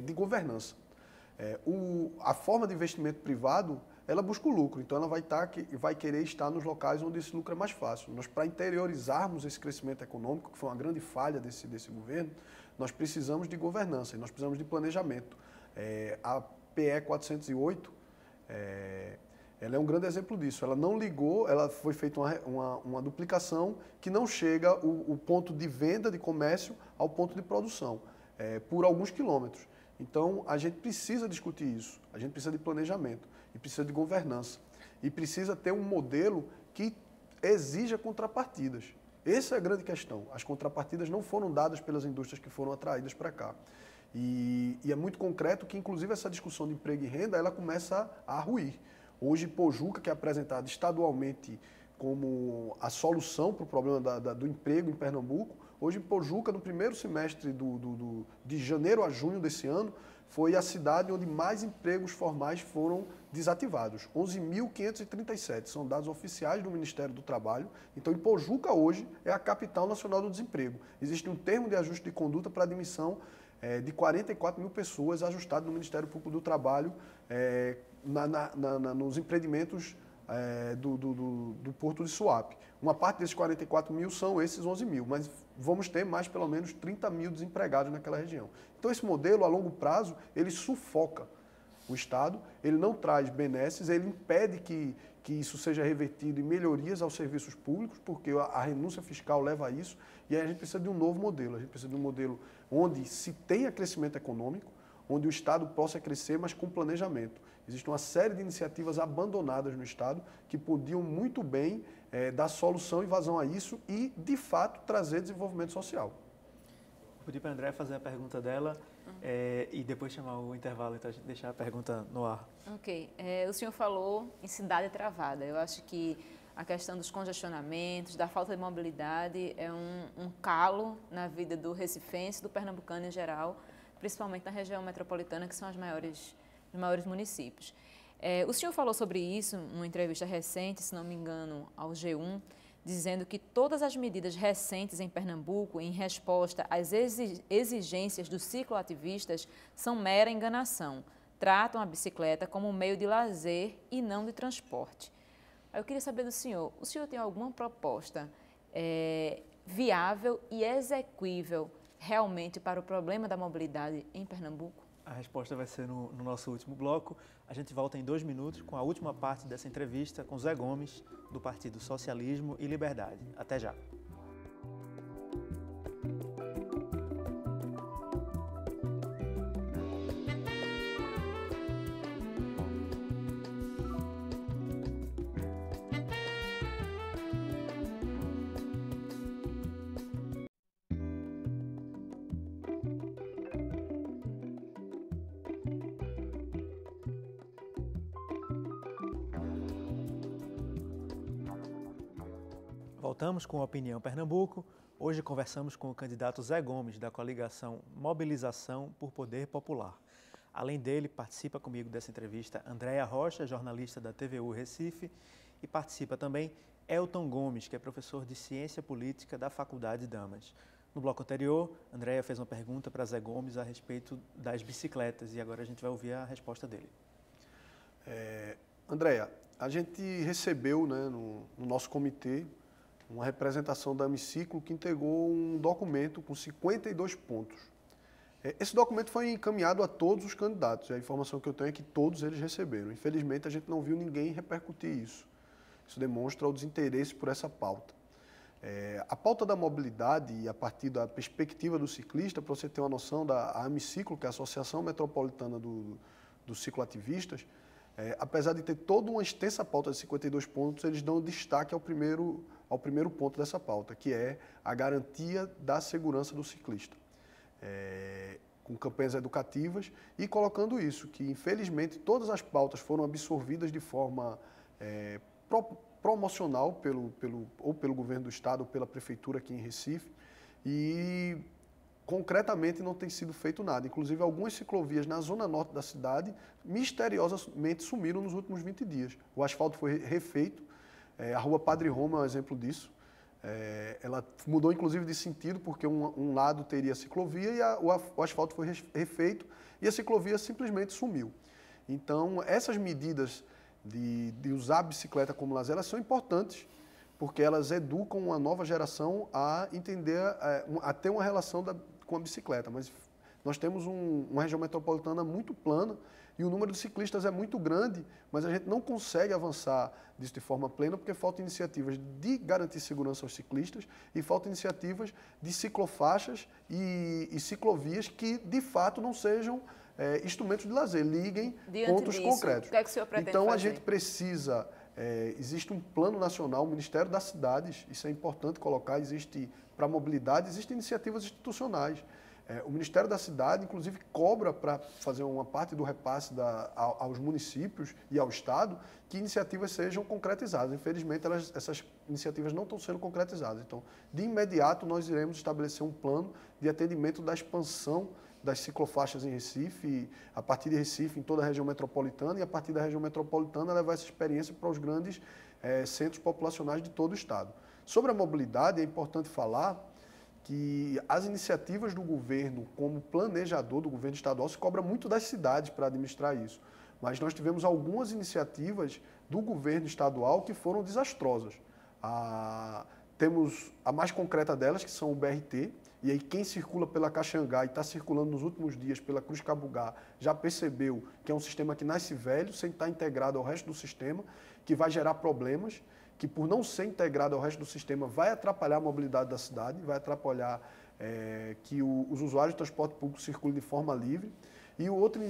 de governança. A forma de investimento privado, ela busca o lucro, então ela vai querer estar nos locais onde esse lucro é mais fácil. Nós, para interiorizarmos esse crescimento econômico, que foi uma grande falha desse governo, nós precisamos de governança e nós precisamos de planejamento. A PE 408, ela é um grande exemplo disso. Ela não ligou, ela foi feita uma duplicação que não chega o ponto de venda, de comércio, ao ponto de produção, por alguns quilômetros. Então, a gente precisa discutir isso, a gente precisa de planejamento, e precisa de governança, e precisa ter um modelo que exija contrapartidas. Essa é a grande questão. As contrapartidas não foram dadas pelas indústrias que foram atraídas para cá. E é muito concreto que, inclusive, essa discussão de emprego e renda, ela começa a ruir. Hoje, Pojuca, que é apresentada estadualmente como a solução para o problema do emprego em Pernambuco, hoje Pojuca, no primeiro semestre de janeiro a junho desse ano, foi a cidade onde mais empregos formais foram desativados, 11.537, são dados oficiais do Ministério do Trabalho. Então, Pojuca hoje é a capital nacional do desemprego. Existe um termo de ajuste de conduta para admissão de 44 mil pessoas ajustado no Ministério Público do Trabalho nos empreendimentos do Porto de Suape. Uma parte desses 44 mil são esses 11 mil, mas vamos ter mais pelo menos 30 mil desempregados naquela região. Então esse modelo, a longo prazo, ele sufoca o Estado, ele não traz benesses, ele impede que isso seja revertido em melhorias aos serviços públicos, porque a renúncia fiscal leva a isso, e aí a gente precisa de um novo modelo, a gente precisa de um modelo onde se tenha crescimento econômico, onde o Estado possa crescer, mas com planejamento. Existe uma série de iniciativas abandonadas no Estado que podiam muito bem dar solução e vazão a isso e, de fato, trazer desenvolvimento social. Vou pedir para a Andréa fazer a pergunta dela e depois chamar o intervalo, então a gente deixar a pergunta no ar. Ok. O senhor falou em cidade travada. Eu acho que a questão dos congestionamentos, da falta de mobilidade é um calo na vida do recifense, do pernambucano em geral, principalmente na região metropolitana, que são os maiores municípios. O senhor falou sobre isso numa entrevista recente, se não me engano, ao G1, dizendo que todas as medidas recentes em Pernambuco, em resposta às exigências dos cicloativistas, são mera enganação. Tratam a bicicleta como um meio de lazer e não de transporte. Eu queria saber do senhor, o senhor tem alguma proposta viável e exequível realmente para o problema da mobilidade em Pernambuco? A resposta vai ser no nosso último bloco. A gente volta em 2 minutos com a última parte dessa entrevista com Zé Gomes, do Partido Socialismo e Liberdade. Até já. Voltamos com a Opinião Pernambuco. Hoje conversamos com o candidato Zé Gomes, da coligação Mobilização por Poder Popular. Além dele, participa comigo dessa entrevista Andréa Rocha, jornalista da TVU Recife, e participa também Elton Gomes, que é professor de Ciência Política da Faculdade Damas. No bloco anterior, Andréa fez uma pergunta para Zé Gomes a respeito das bicicletas e agora a gente vai ouvir a resposta dele. Andréa, a gente recebeu, né, no nosso comitê uma representação da Hemiciclo que entregou um documento com 52 pontos. Esse documento foi encaminhado a todos os candidatos, e a informação que eu tenho é que todos eles receberam. Infelizmente, a gente não viu ninguém repercutir isso. Isso demonstra o desinteresse por essa pauta. A pauta da mobilidade, e a partir da perspectiva do ciclista, para você ter uma noção, a Hemiciclo, que é a Associação Metropolitana dos Cicloativistas, apesar de ter toda uma extensa pauta de 52 pontos, eles dão destaque ao primeiro ponto dessa pauta, que é a garantia da segurança do ciclista. Com campanhas educativas e colocando isso, que infelizmente todas as pautas foram absorvidas de forma promocional ou pelo governo do estado ou pela prefeitura aqui em Recife e concretamente não tem sido feito nada. Inclusive algumas ciclovias na zona norte da cidade misteriosamente sumiram nos últimos 20 dias. O asfalto foi refeito, a rua Padre Roma é um exemplo disso. Ela mudou inclusive de sentido porque um lado teria ciclovia e o asfalto foi refeito e a ciclovia simplesmente sumiu. Então essas medidas de usar a bicicleta como lazer, elas são importantes porque elas educam uma nova geração a entender, a ter uma relação com a bicicleta. Mas nós temos uma região metropolitana muito plana E o número de ciclistas é muito grande, mas a gente não consegue avançar disso de forma plena porque faltam iniciativas de garantir segurança aos ciclistas e faltam iniciativas de ciclofaixas e ciclovias que, de fato, não sejam instrumentos de lazer, liguem pontos concretos. O que é que o senhor pretende então, fazer? a gente precisa... existe um plano nacional, o Ministério das Cidades, isso é importante colocar, existe para a mobilidade, existem iniciativas institucionais. O Ministério da Cidade, inclusive, cobra para fazer uma parte do repasse aos municípios e ao Estado que iniciativas sejam concretizadas. Infelizmente, essas iniciativas não estão sendo concretizadas. Então, de imediato, nós iremos estabelecer um plano de atendimento da expansão das ciclofaixas em Recife, a partir de Recife, em toda a região metropolitana, e a partir da região metropolitana levar essa experiência para os grandes centros populacionais de todo o Estado. Sobre a mobilidade, é importante falar que as iniciativas do governo, como planejador do governo estadual, se cobra muito das cidades para administrar isso. Mas nós tivemos algumas iniciativas do governo estadual que foram desastrosas. Temos a mais concreta delas, que são o BRT, e aí quem circula pela Caxangá e está circulando nos últimos dias pela Cruz Cabugá já percebeu que é um sistema que nasce velho, sem estar integrado ao resto do sistema, que vai gerar problemas, que por não ser integrado ao resto do sistema vai atrapalhar a mobilidade da cidade, vai atrapalhar que os usuários de transporte público circulem de forma livre. E outra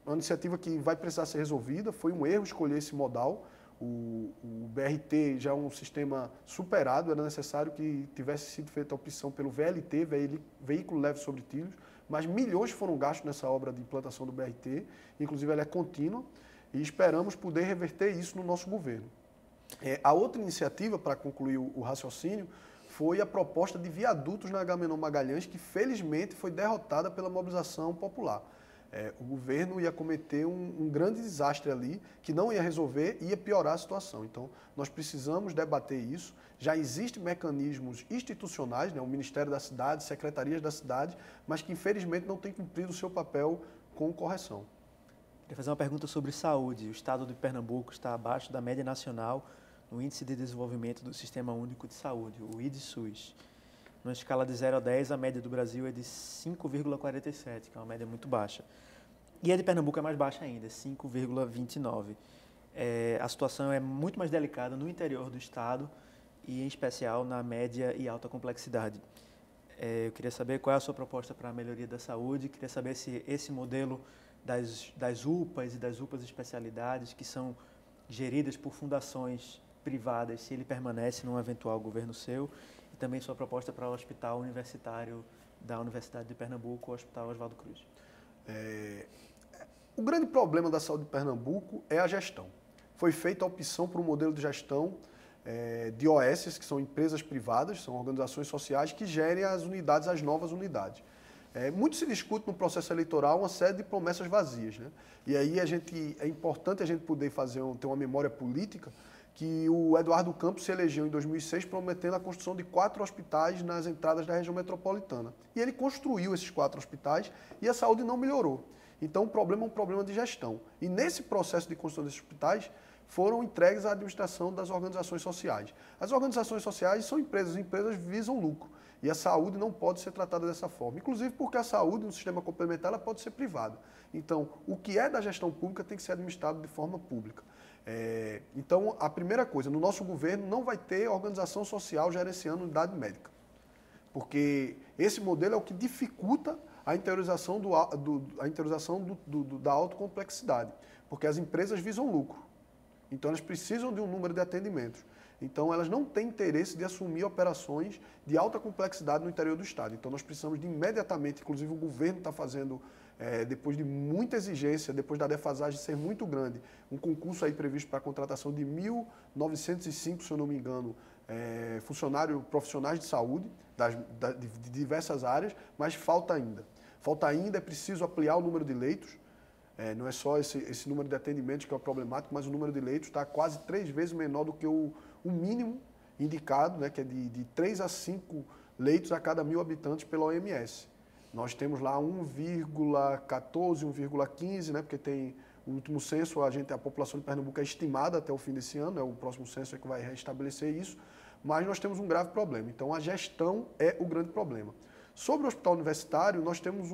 iniciativa que vai precisar ser resolvida, foi um erro escolher esse modal. O BRT já é um sistema superado, era necessário que tivesse sido feita a opção pelo VLT, Veículo Leve sobre Trilhos, mas milhões foram gastos nessa obra de implantação do BRT, inclusive ela é contínua, e esperamos poder reverter isso no nosso governo. A outra iniciativa, para concluir o raciocínio, foi a proposta de viadutos na Agamenon Magalhães, que felizmente foi derrotada pela mobilização popular. O governo ia cometer um grande desastre ali, que não ia resolver, ia piorar a situação. Então, nós precisamos debater isso. Já existem mecanismos institucionais, o Ministério da Cidade, secretarias da cidade, mas que infelizmente não têm cumprido o seu papel com correção. Queria fazer uma pergunta sobre saúde. O estado de Pernambuco está abaixo da média nacional no Índice de Desenvolvimento do Sistema Único de Saúde, o IDSUS. Numa escala de 0 a 10, a média do Brasil é de 5,47, que é uma média muito baixa. E a de Pernambuco é mais baixa ainda, 5,29. A situação é muito mais delicada no interior do estado e, em especial, na média e alta complexidade. Eu queria saber qual é a sua proposta para a melhoria da saúde, queria saber se esse modelo das UPAs e das UPAs especialidades, que são geridas por fundações privadas, se ele permanece num eventual governo seu, e também sua proposta para o hospital universitário da Universidade de Pernambuco, o Hospital Oswaldo Cruz. O grande problema da saúde de Pernambuco é a gestão. Foi feita a opção por um modelo de gestão de OS, que são empresas privadas, são organizações sociais que gerem as unidades, as novas unidades. Muito se discute no processo eleitoral uma série de promessas vazias, né? E aí é importante a gente poder ter uma memória política, que o Eduardo Campos se elegeu em 2006 prometendo a construção de 4 hospitais nas entradas da região metropolitana. E ele construiu esses 4 hospitais e a saúde não melhorou. Então o problema é um problema de gestão. E nesse processo de construção desses hospitais foram entregues à administração das organizações sociais. As organizações sociais são empresas visam lucro. E a saúde não pode ser tratada dessa forma. Inclusive porque a saúde, no sistema complementar, ela pode ser privada. Então, o que é da gestão pública tem que ser administrado de forma pública. Então, a primeira coisa, no nosso governo não vai ter organização social gerenciando unidade médica. Porque esse modelo é o que dificulta a interiorização da autocomplexidade. Porque as empresas visam lucro. Então, elas precisam de um número de atendimentos. Então, elas não têm interesse de assumir operações de alta complexidade no interior do Estado. Então, nós precisamos de imediatamente, inclusive o governo está fazendo, depois de muita exigência, depois da defasagem ser muito grande, um concurso aí previsto para a contratação de 1.905, se eu não me engano, profissionais de saúde, de diversas áreas, mas falta ainda. Falta ainda, é preciso ampliar o número de leitos. Não é só esse número de atendimentos que é o problemático, mas o número de leitos está quase 3 vezes menor do que o mínimo indicado, né, que é de 3 a 5 leitos a cada 1.000 habitantes pela OMS. Nós temos lá 1,14, 1,15, né, porque tem o último censo, a população de Pernambuco é estimada até o fim desse ano, o próximo censo é que vai restabelecer isso, mas nós temos um grave problema. Então, a gestão é o grande problema. Sobre o hospital universitário, nós temos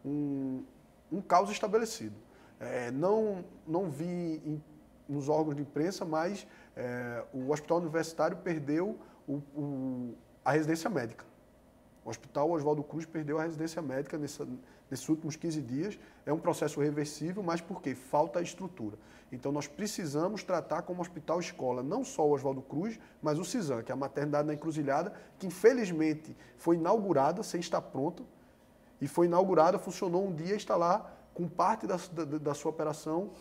um caos estabelecido. Não vi nos órgãos de imprensa, mas o hospital universitário perdeu a residência médica. O Hospital Oswaldo Cruz perdeu a residência médica nesses últimos 15 dias. É um processo reversível, mas por quê? Falta estrutura. Então, nós precisamos tratar como hospital-escola não só o Oswaldo Cruz, mas o CISAM, que é a maternidade na Encruzilhada, que infelizmente foi inaugurada sem estar pronta, e foi inaugurada, funcionou um dia e está lá com parte da sua operação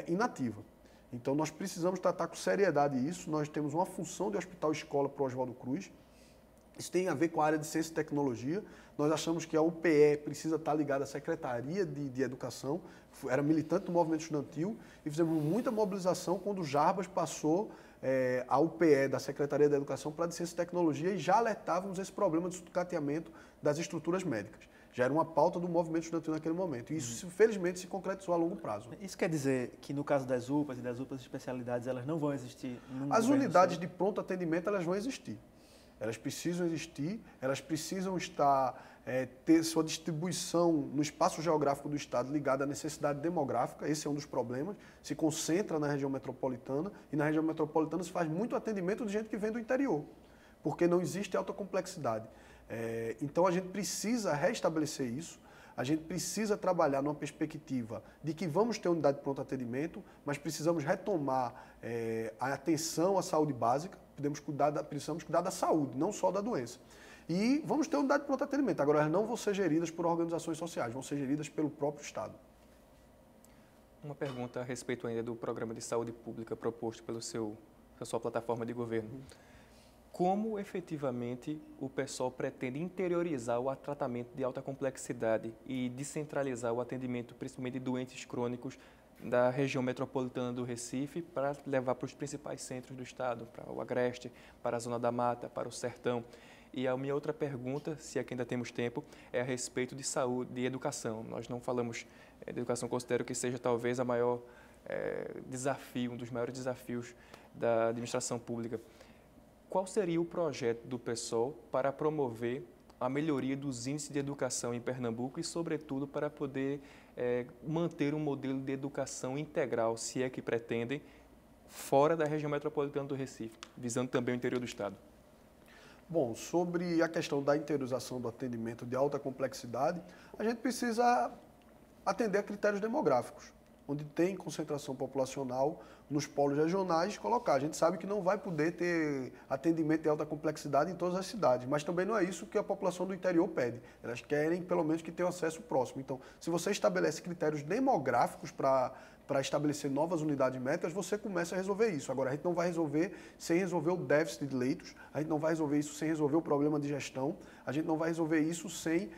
inativa. Então, nós precisamos tratar com seriedade isso. Nós temos uma função de hospital-escola para o Oswaldo Cruz. Isso tem a ver com a área de ciência e tecnologia. Nós achamos que a UPE precisa estar ligada à Secretaria de Educação. Era militante do movimento estudantil e fizemos muita mobilização quando o Jarbas passou a UPE da Secretaria de Educação para a de ciência e tecnologia e já alertávamos esse problema de sucateamento das estruturas médicas. Já era uma pauta do movimento estudantil naquele momento. E isso, felizmente, se concretizou a longo prazo. Isso quer dizer que, no caso das UPAs e das UPAs de especialidades, elas não vão existir? As unidades de pronto atendimento, elas vão existir. Elas precisam existir, elas precisam ter sua distribuição no espaço geográfico do Estado ligada à necessidade demográfica. Esse é um dos problemas. Se concentra na região metropolitana e na região metropolitana se faz muito atendimento de gente que vem do interior, porque não existe alta complexidade. Então, a gente precisa restabelecer isso, a gente precisa trabalhar numa perspectiva de que vamos ter unidade de pronto atendimento, mas precisamos retomar a atenção à saúde básica, precisamos cuidar da saúde, não só da doença. E vamos ter unidade de pronto atendimento. Agora, elas não vão ser geridas por organizações sociais, vão ser geridas pelo próprio Estado. Uma pergunta a respeito ainda do programa de saúde pública proposto pela sua plataforma de governo. Como efetivamente o PSOL pretende interiorizar o tratamento de alta complexidade e descentralizar o atendimento, principalmente de doentes crônicos, da região metropolitana do Recife para levar para os principais centros do estado, para o Agreste, para a Zona da Mata, para o Sertão? E a minha outra pergunta, se aqui ainda temos tempo, é a respeito de saúde e educação. Nós não falamos de educação, considero que seja talvez a maior desafio, um dos maiores desafios da administração pública. Qual seria o projeto do PSOL para promover a melhoria dos índices de educação em Pernambuco e, sobretudo, para poder manter um modelo de educação integral, se é que pretendem, fora da região metropolitana do Recife, visando também o interior do estado? Bom, sobre a questão da interiorização do atendimento de alta complexidade, a gente precisa atender a critérios demográficos, onde tem concentração populacional nos polos regionais, colocar. A gente sabe que não vai poder ter atendimento de alta complexidade em todas as cidades, mas também não é isso que a população do interior pede. Elas querem, pelo menos, que tenham acesso próximo. Então, se você estabelece critérios demográficos para estabelecer novas unidades médicas, você começa a resolver isso. Agora, a gente não vai resolver sem resolver o déficit de leitos, a gente não vai resolver isso sem resolver o problema de gestão, a gente não vai resolver isso sem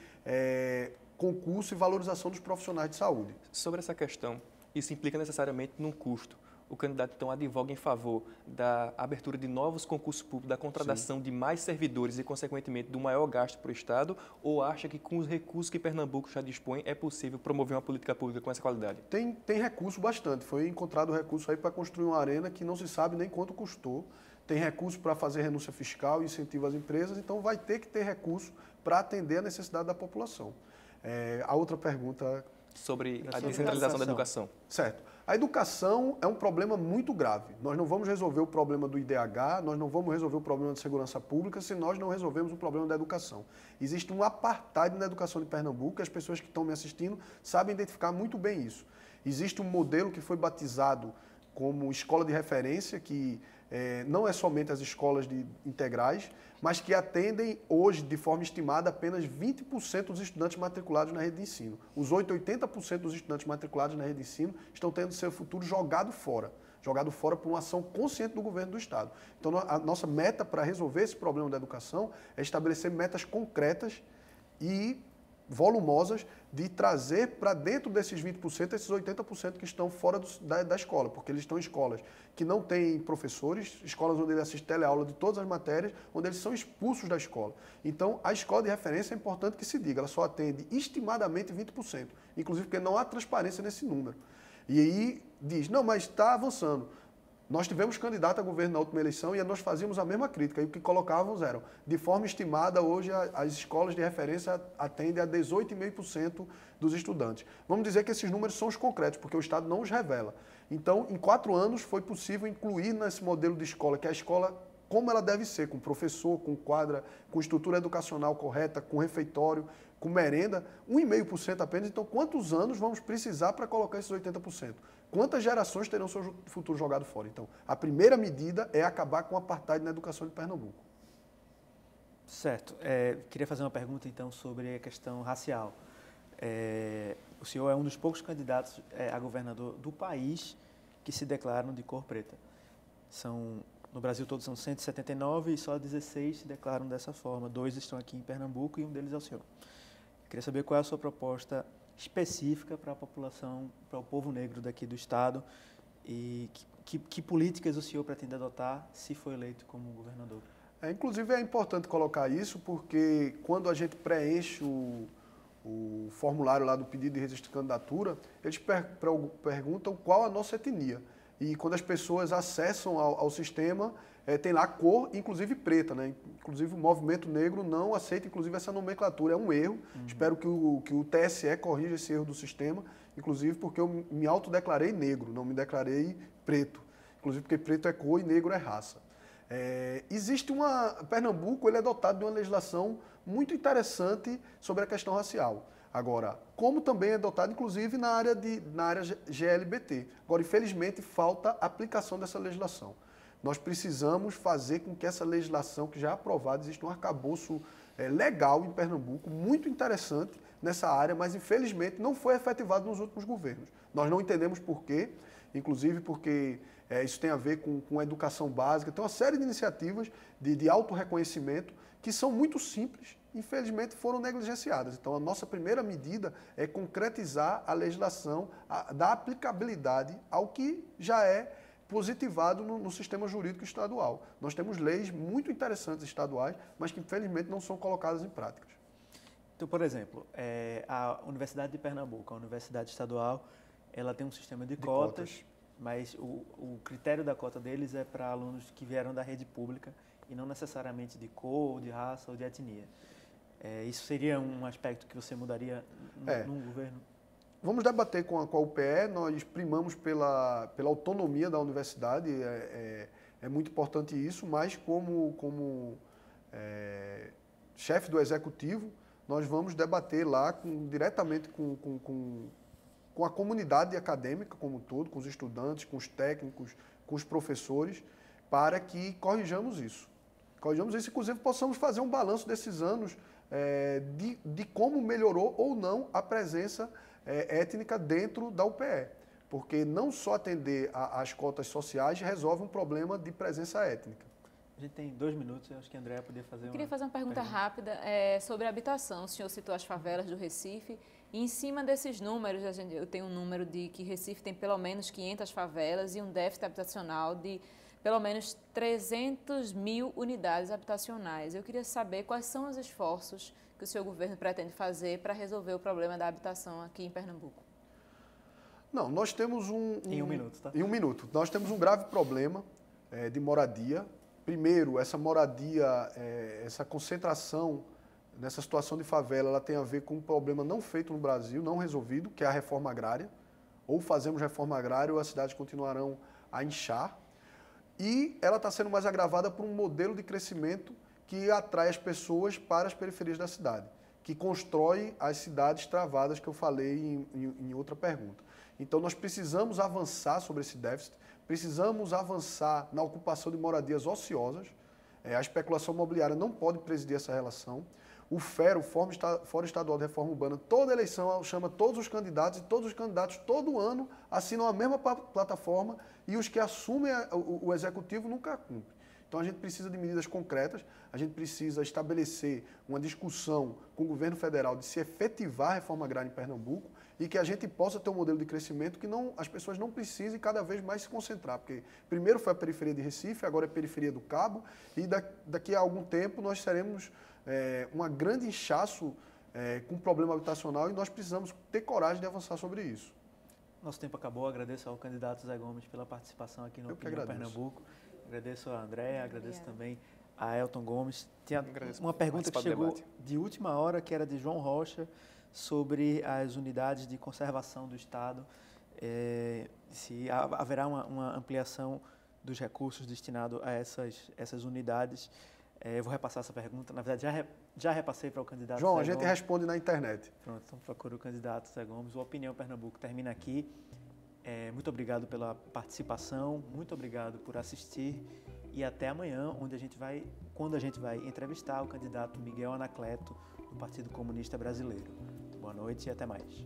concurso e valorização dos profissionais de saúde. Sobre essa questão, isso implica necessariamente num custo. O candidato, então, advoga em favor da abertura de novos concursos públicos, da contratação de mais servidores e, consequentemente, do maior gasto para o Estado, ou acha que, com os recursos que Pernambuco já dispõe, é possível promover uma política pública com essa qualidade? Tem recurso bastante. Foi encontrado recurso aí para construir uma arena que não se sabe nem quanto custou. Tem recurso para fazer renúncia fiscal e incentivo às empresas, então vai ter que ter recurso para atender a necessidade da população. A outra pergunta... Sobre a descentralização da educação. Certo. A educação é um problema muito grave. Nós não vamos resolver o problema do IDH, nós não vamos resolver o problema de segurança pública se nós não resolvermos o problema da educação. Existe um apartheid na educação de Pernambuco e as pessoas que estão me assistindo sabem identificar muito bem isso. Existe um modelo que foi batizado como escola de referência, que não é somente as escolas integrais, mas que atendem hoje, de forma estimada, apenas 20% dos estudantes matriculados na rede de ensino. Os 80% dos estudantes matriculados na rede de ensino estão tendo seu futuro jogado fora por uma ação consciente do governo do Estado. Então, a nossa meta para resolver esse problema da educação é estabelecer metas concretas e volumosas de trazer para dentro desses 20%, esses 80% que estão fora da escola, porque eles estão em escolas que não têm professores, escolas onde eles assistem teleaula de todas as matérias, onde eles são expulsos da escola. Então, a escola de referência é importante que se diga, ela só atende estimadamente 20%, inclusive porque não há transparência nesse número. E aí diz, não, mas está avançando. Nós tivemos candidato a governo na última eleição e nós fazíamos a mesma crítica. E o que colocávamos eram, de forma estimada, hoje as escolas de referência atendem a 18,5% dos estudantes. Vamos dizer que esses números são os concretos, porque o Estado não os revela. Então, em 4 anos, foi possível incluir nesse modelo de escola, que é a escola como ela deve ser, com professor, com quadra, com estrutura educacional correta, com refeitório, com merenda, 1,5% apenas. Então, quantos anos vamos precisar para colocar esses 80%? Quantas gerações terão seu futuro jogado fora? Então, a primeira medida é acabar com o apartheid na educação de Pernambuco. Certo. Queria fazer uma pergunta, então, sobre a questão racial. O senhor é um dos poucos candidatos a governador do país que se declaram de cor preta. No Brasil todo são 179 e só 16 se declaram dessa forma. 2 estão aqui em Pernambuco e um deles é o senhor. Queria saber qual é a sua proposta específica para a população, para o povo negro daqui do estado e que políticas o senhor pretende adotar se for eleito como governador. Inclusive é importante colocar isso porque quando a gente preenche o formulário lá do pedido de registro de candidatura, eles perguntam qual a nossa etnia. E quando as pessoas acessam ao sistema, tem lá a cor, inclusive preta, né? Inclusive o movimento negro não aceita, inclusive, essa nomenclatura. É um erro. Espero que o TSE corrija esse erro do sistema, inclusive porque eu me autodeclarei negro, não me declarei preto. Inclusive porque preto é cor e negro é raça. Pernambuco ele é dotado de uma legislação muito interessante sobre a questão racial. Agora, como também é dotado, inclusive, na área GLBT. Agora, infelizmente, falta aplicação dessa legislação. Nós precisamos fazer com que essa legislação, que já é aprovada, exista um arcabouço legal em Pernambuco, muito interessante nessa área, mas, infelizmente, não foi efetivado nos últimos governos. Nós não entendemos por quê, inclusive porque isso tem a ver com a educação básica. Tem uma série de iniciativas de autorreconhecimento que são muito simples, infelizmente foram negligenciadas. Então, a nossa primeira medida é concretizar a legislação, da aplicabilidade ao que já é positivado no sistema jurídico estadual. Nós temos leis muito interessantes estaduais, mas que, infelizmente, não são colocadas em práticas. Então, por exemplo, a Universidade de Pernambuco, a Universidade Estadual, ela tem um sistema de cotas, mas o critério da cota deles é para alunos que vieram da rede pública e não necessariamente de cor, de raça ou de etnia. Isso seria um aspecto que você mudaria num governo? Vamos debater com a UPE, nós primamos pela autonomia da universidade, é muito importante isso, mas como chefe do executivo, nós vamos debater lá diretamente com a comunidade acadêmica como um todo, com os estudantes, com os técnicos, com os professores, para que corrijamos isso. Inclusive possamos fazer um balanço desses anos de como melhorou ou não a presença étnica dentro da UPE. Porque não só atender às cotas sociais resolve um problema de presença étnica. A gente tem 2 minutos, eu acho que a Andréa poderia fazer Queria fazer uma pergunta rápida sobre a habitação. O senhor citou as favelas do Recife. E em cima desses números, eu tenho um número de que Recife tem pelo menos 500 favelas e um déficit habitacional de pelo menos 300 mil unidades habitacionais. Eu queria saber quais são os esforços que o seu governo pretende fazer para resolver o problema da habitação aqui em Pernambuco. Não, nós temos Em 1 minuto, tá? Em 1 minuto. Nós temos um grave problema de moradia. Primeiro, essa moradia, essa concentração nessa situação de favela, ela tem a ver com um problema não feito no Brasil, não resolvido, que é a reforma agrária. Ou fazemos reforma agrária ou as cidades continuarão a inchar. E ela está sendo mais agravada por um modelo de crescimento que atrai as pessoas para as periferias da cidade, que constrói as cidades travadas que eu falei em outra pergunta. Então, nós precisamos avançar sobre esse déficit, precisamos avançar na ocupação de moradias ociosas. A especulação imobiliária não pode presidir essa relação. O FER, o Fórum Estadual de Reforma Urbana, toda eleição chama todos os candidatos e todos os candidatos todo ano assinam a mesma plataforma e os que assumem o executivo nunca cumprem. Então a gente precisa de medidas concretas, a gente precisa estabelecer uma discussão com o governo federal de se efetivar a reforma agrária em Pernambuco e que a gente possa ter um modelo de crescimento que as pessoas não precisem cada vez mais se concentrar, porque primeiro foi a periferia de Recife, agora é a periferia do Cabo e daqui a algum tempo nós teremos um grande inchaço com problema habitacional e nós precisamos ter coragem de avançar sobre isso. Nosso tempo acabou. Agradeço ao candidato Zé Gomes pela participação aqui no Opinião Pernambuco. Agradeço a Andréa, agradeço também a Elton Gomes. Tinha uma pergunta que chegou de última hora, que era de João Rocha, sobre as unidades de conservação do Estado. Se haverá uma ampliação dos recursos destinados a essas unidades. Eu vou repassar essa pergunta. Na verdade, já repassei para o candidato João, Zé a gente Gomes. responde na internet. Pronto, então procura o candidato Zé Gomes. O Opinião Pernambuco termina aqui. Muito obrigado pela participação, muito obrigado por assistir e até amanhã, quando a gente vai entrevistar o candidato Miguel Anacleto, do Partido Comunista Brasileiro. Boa noite e até mais.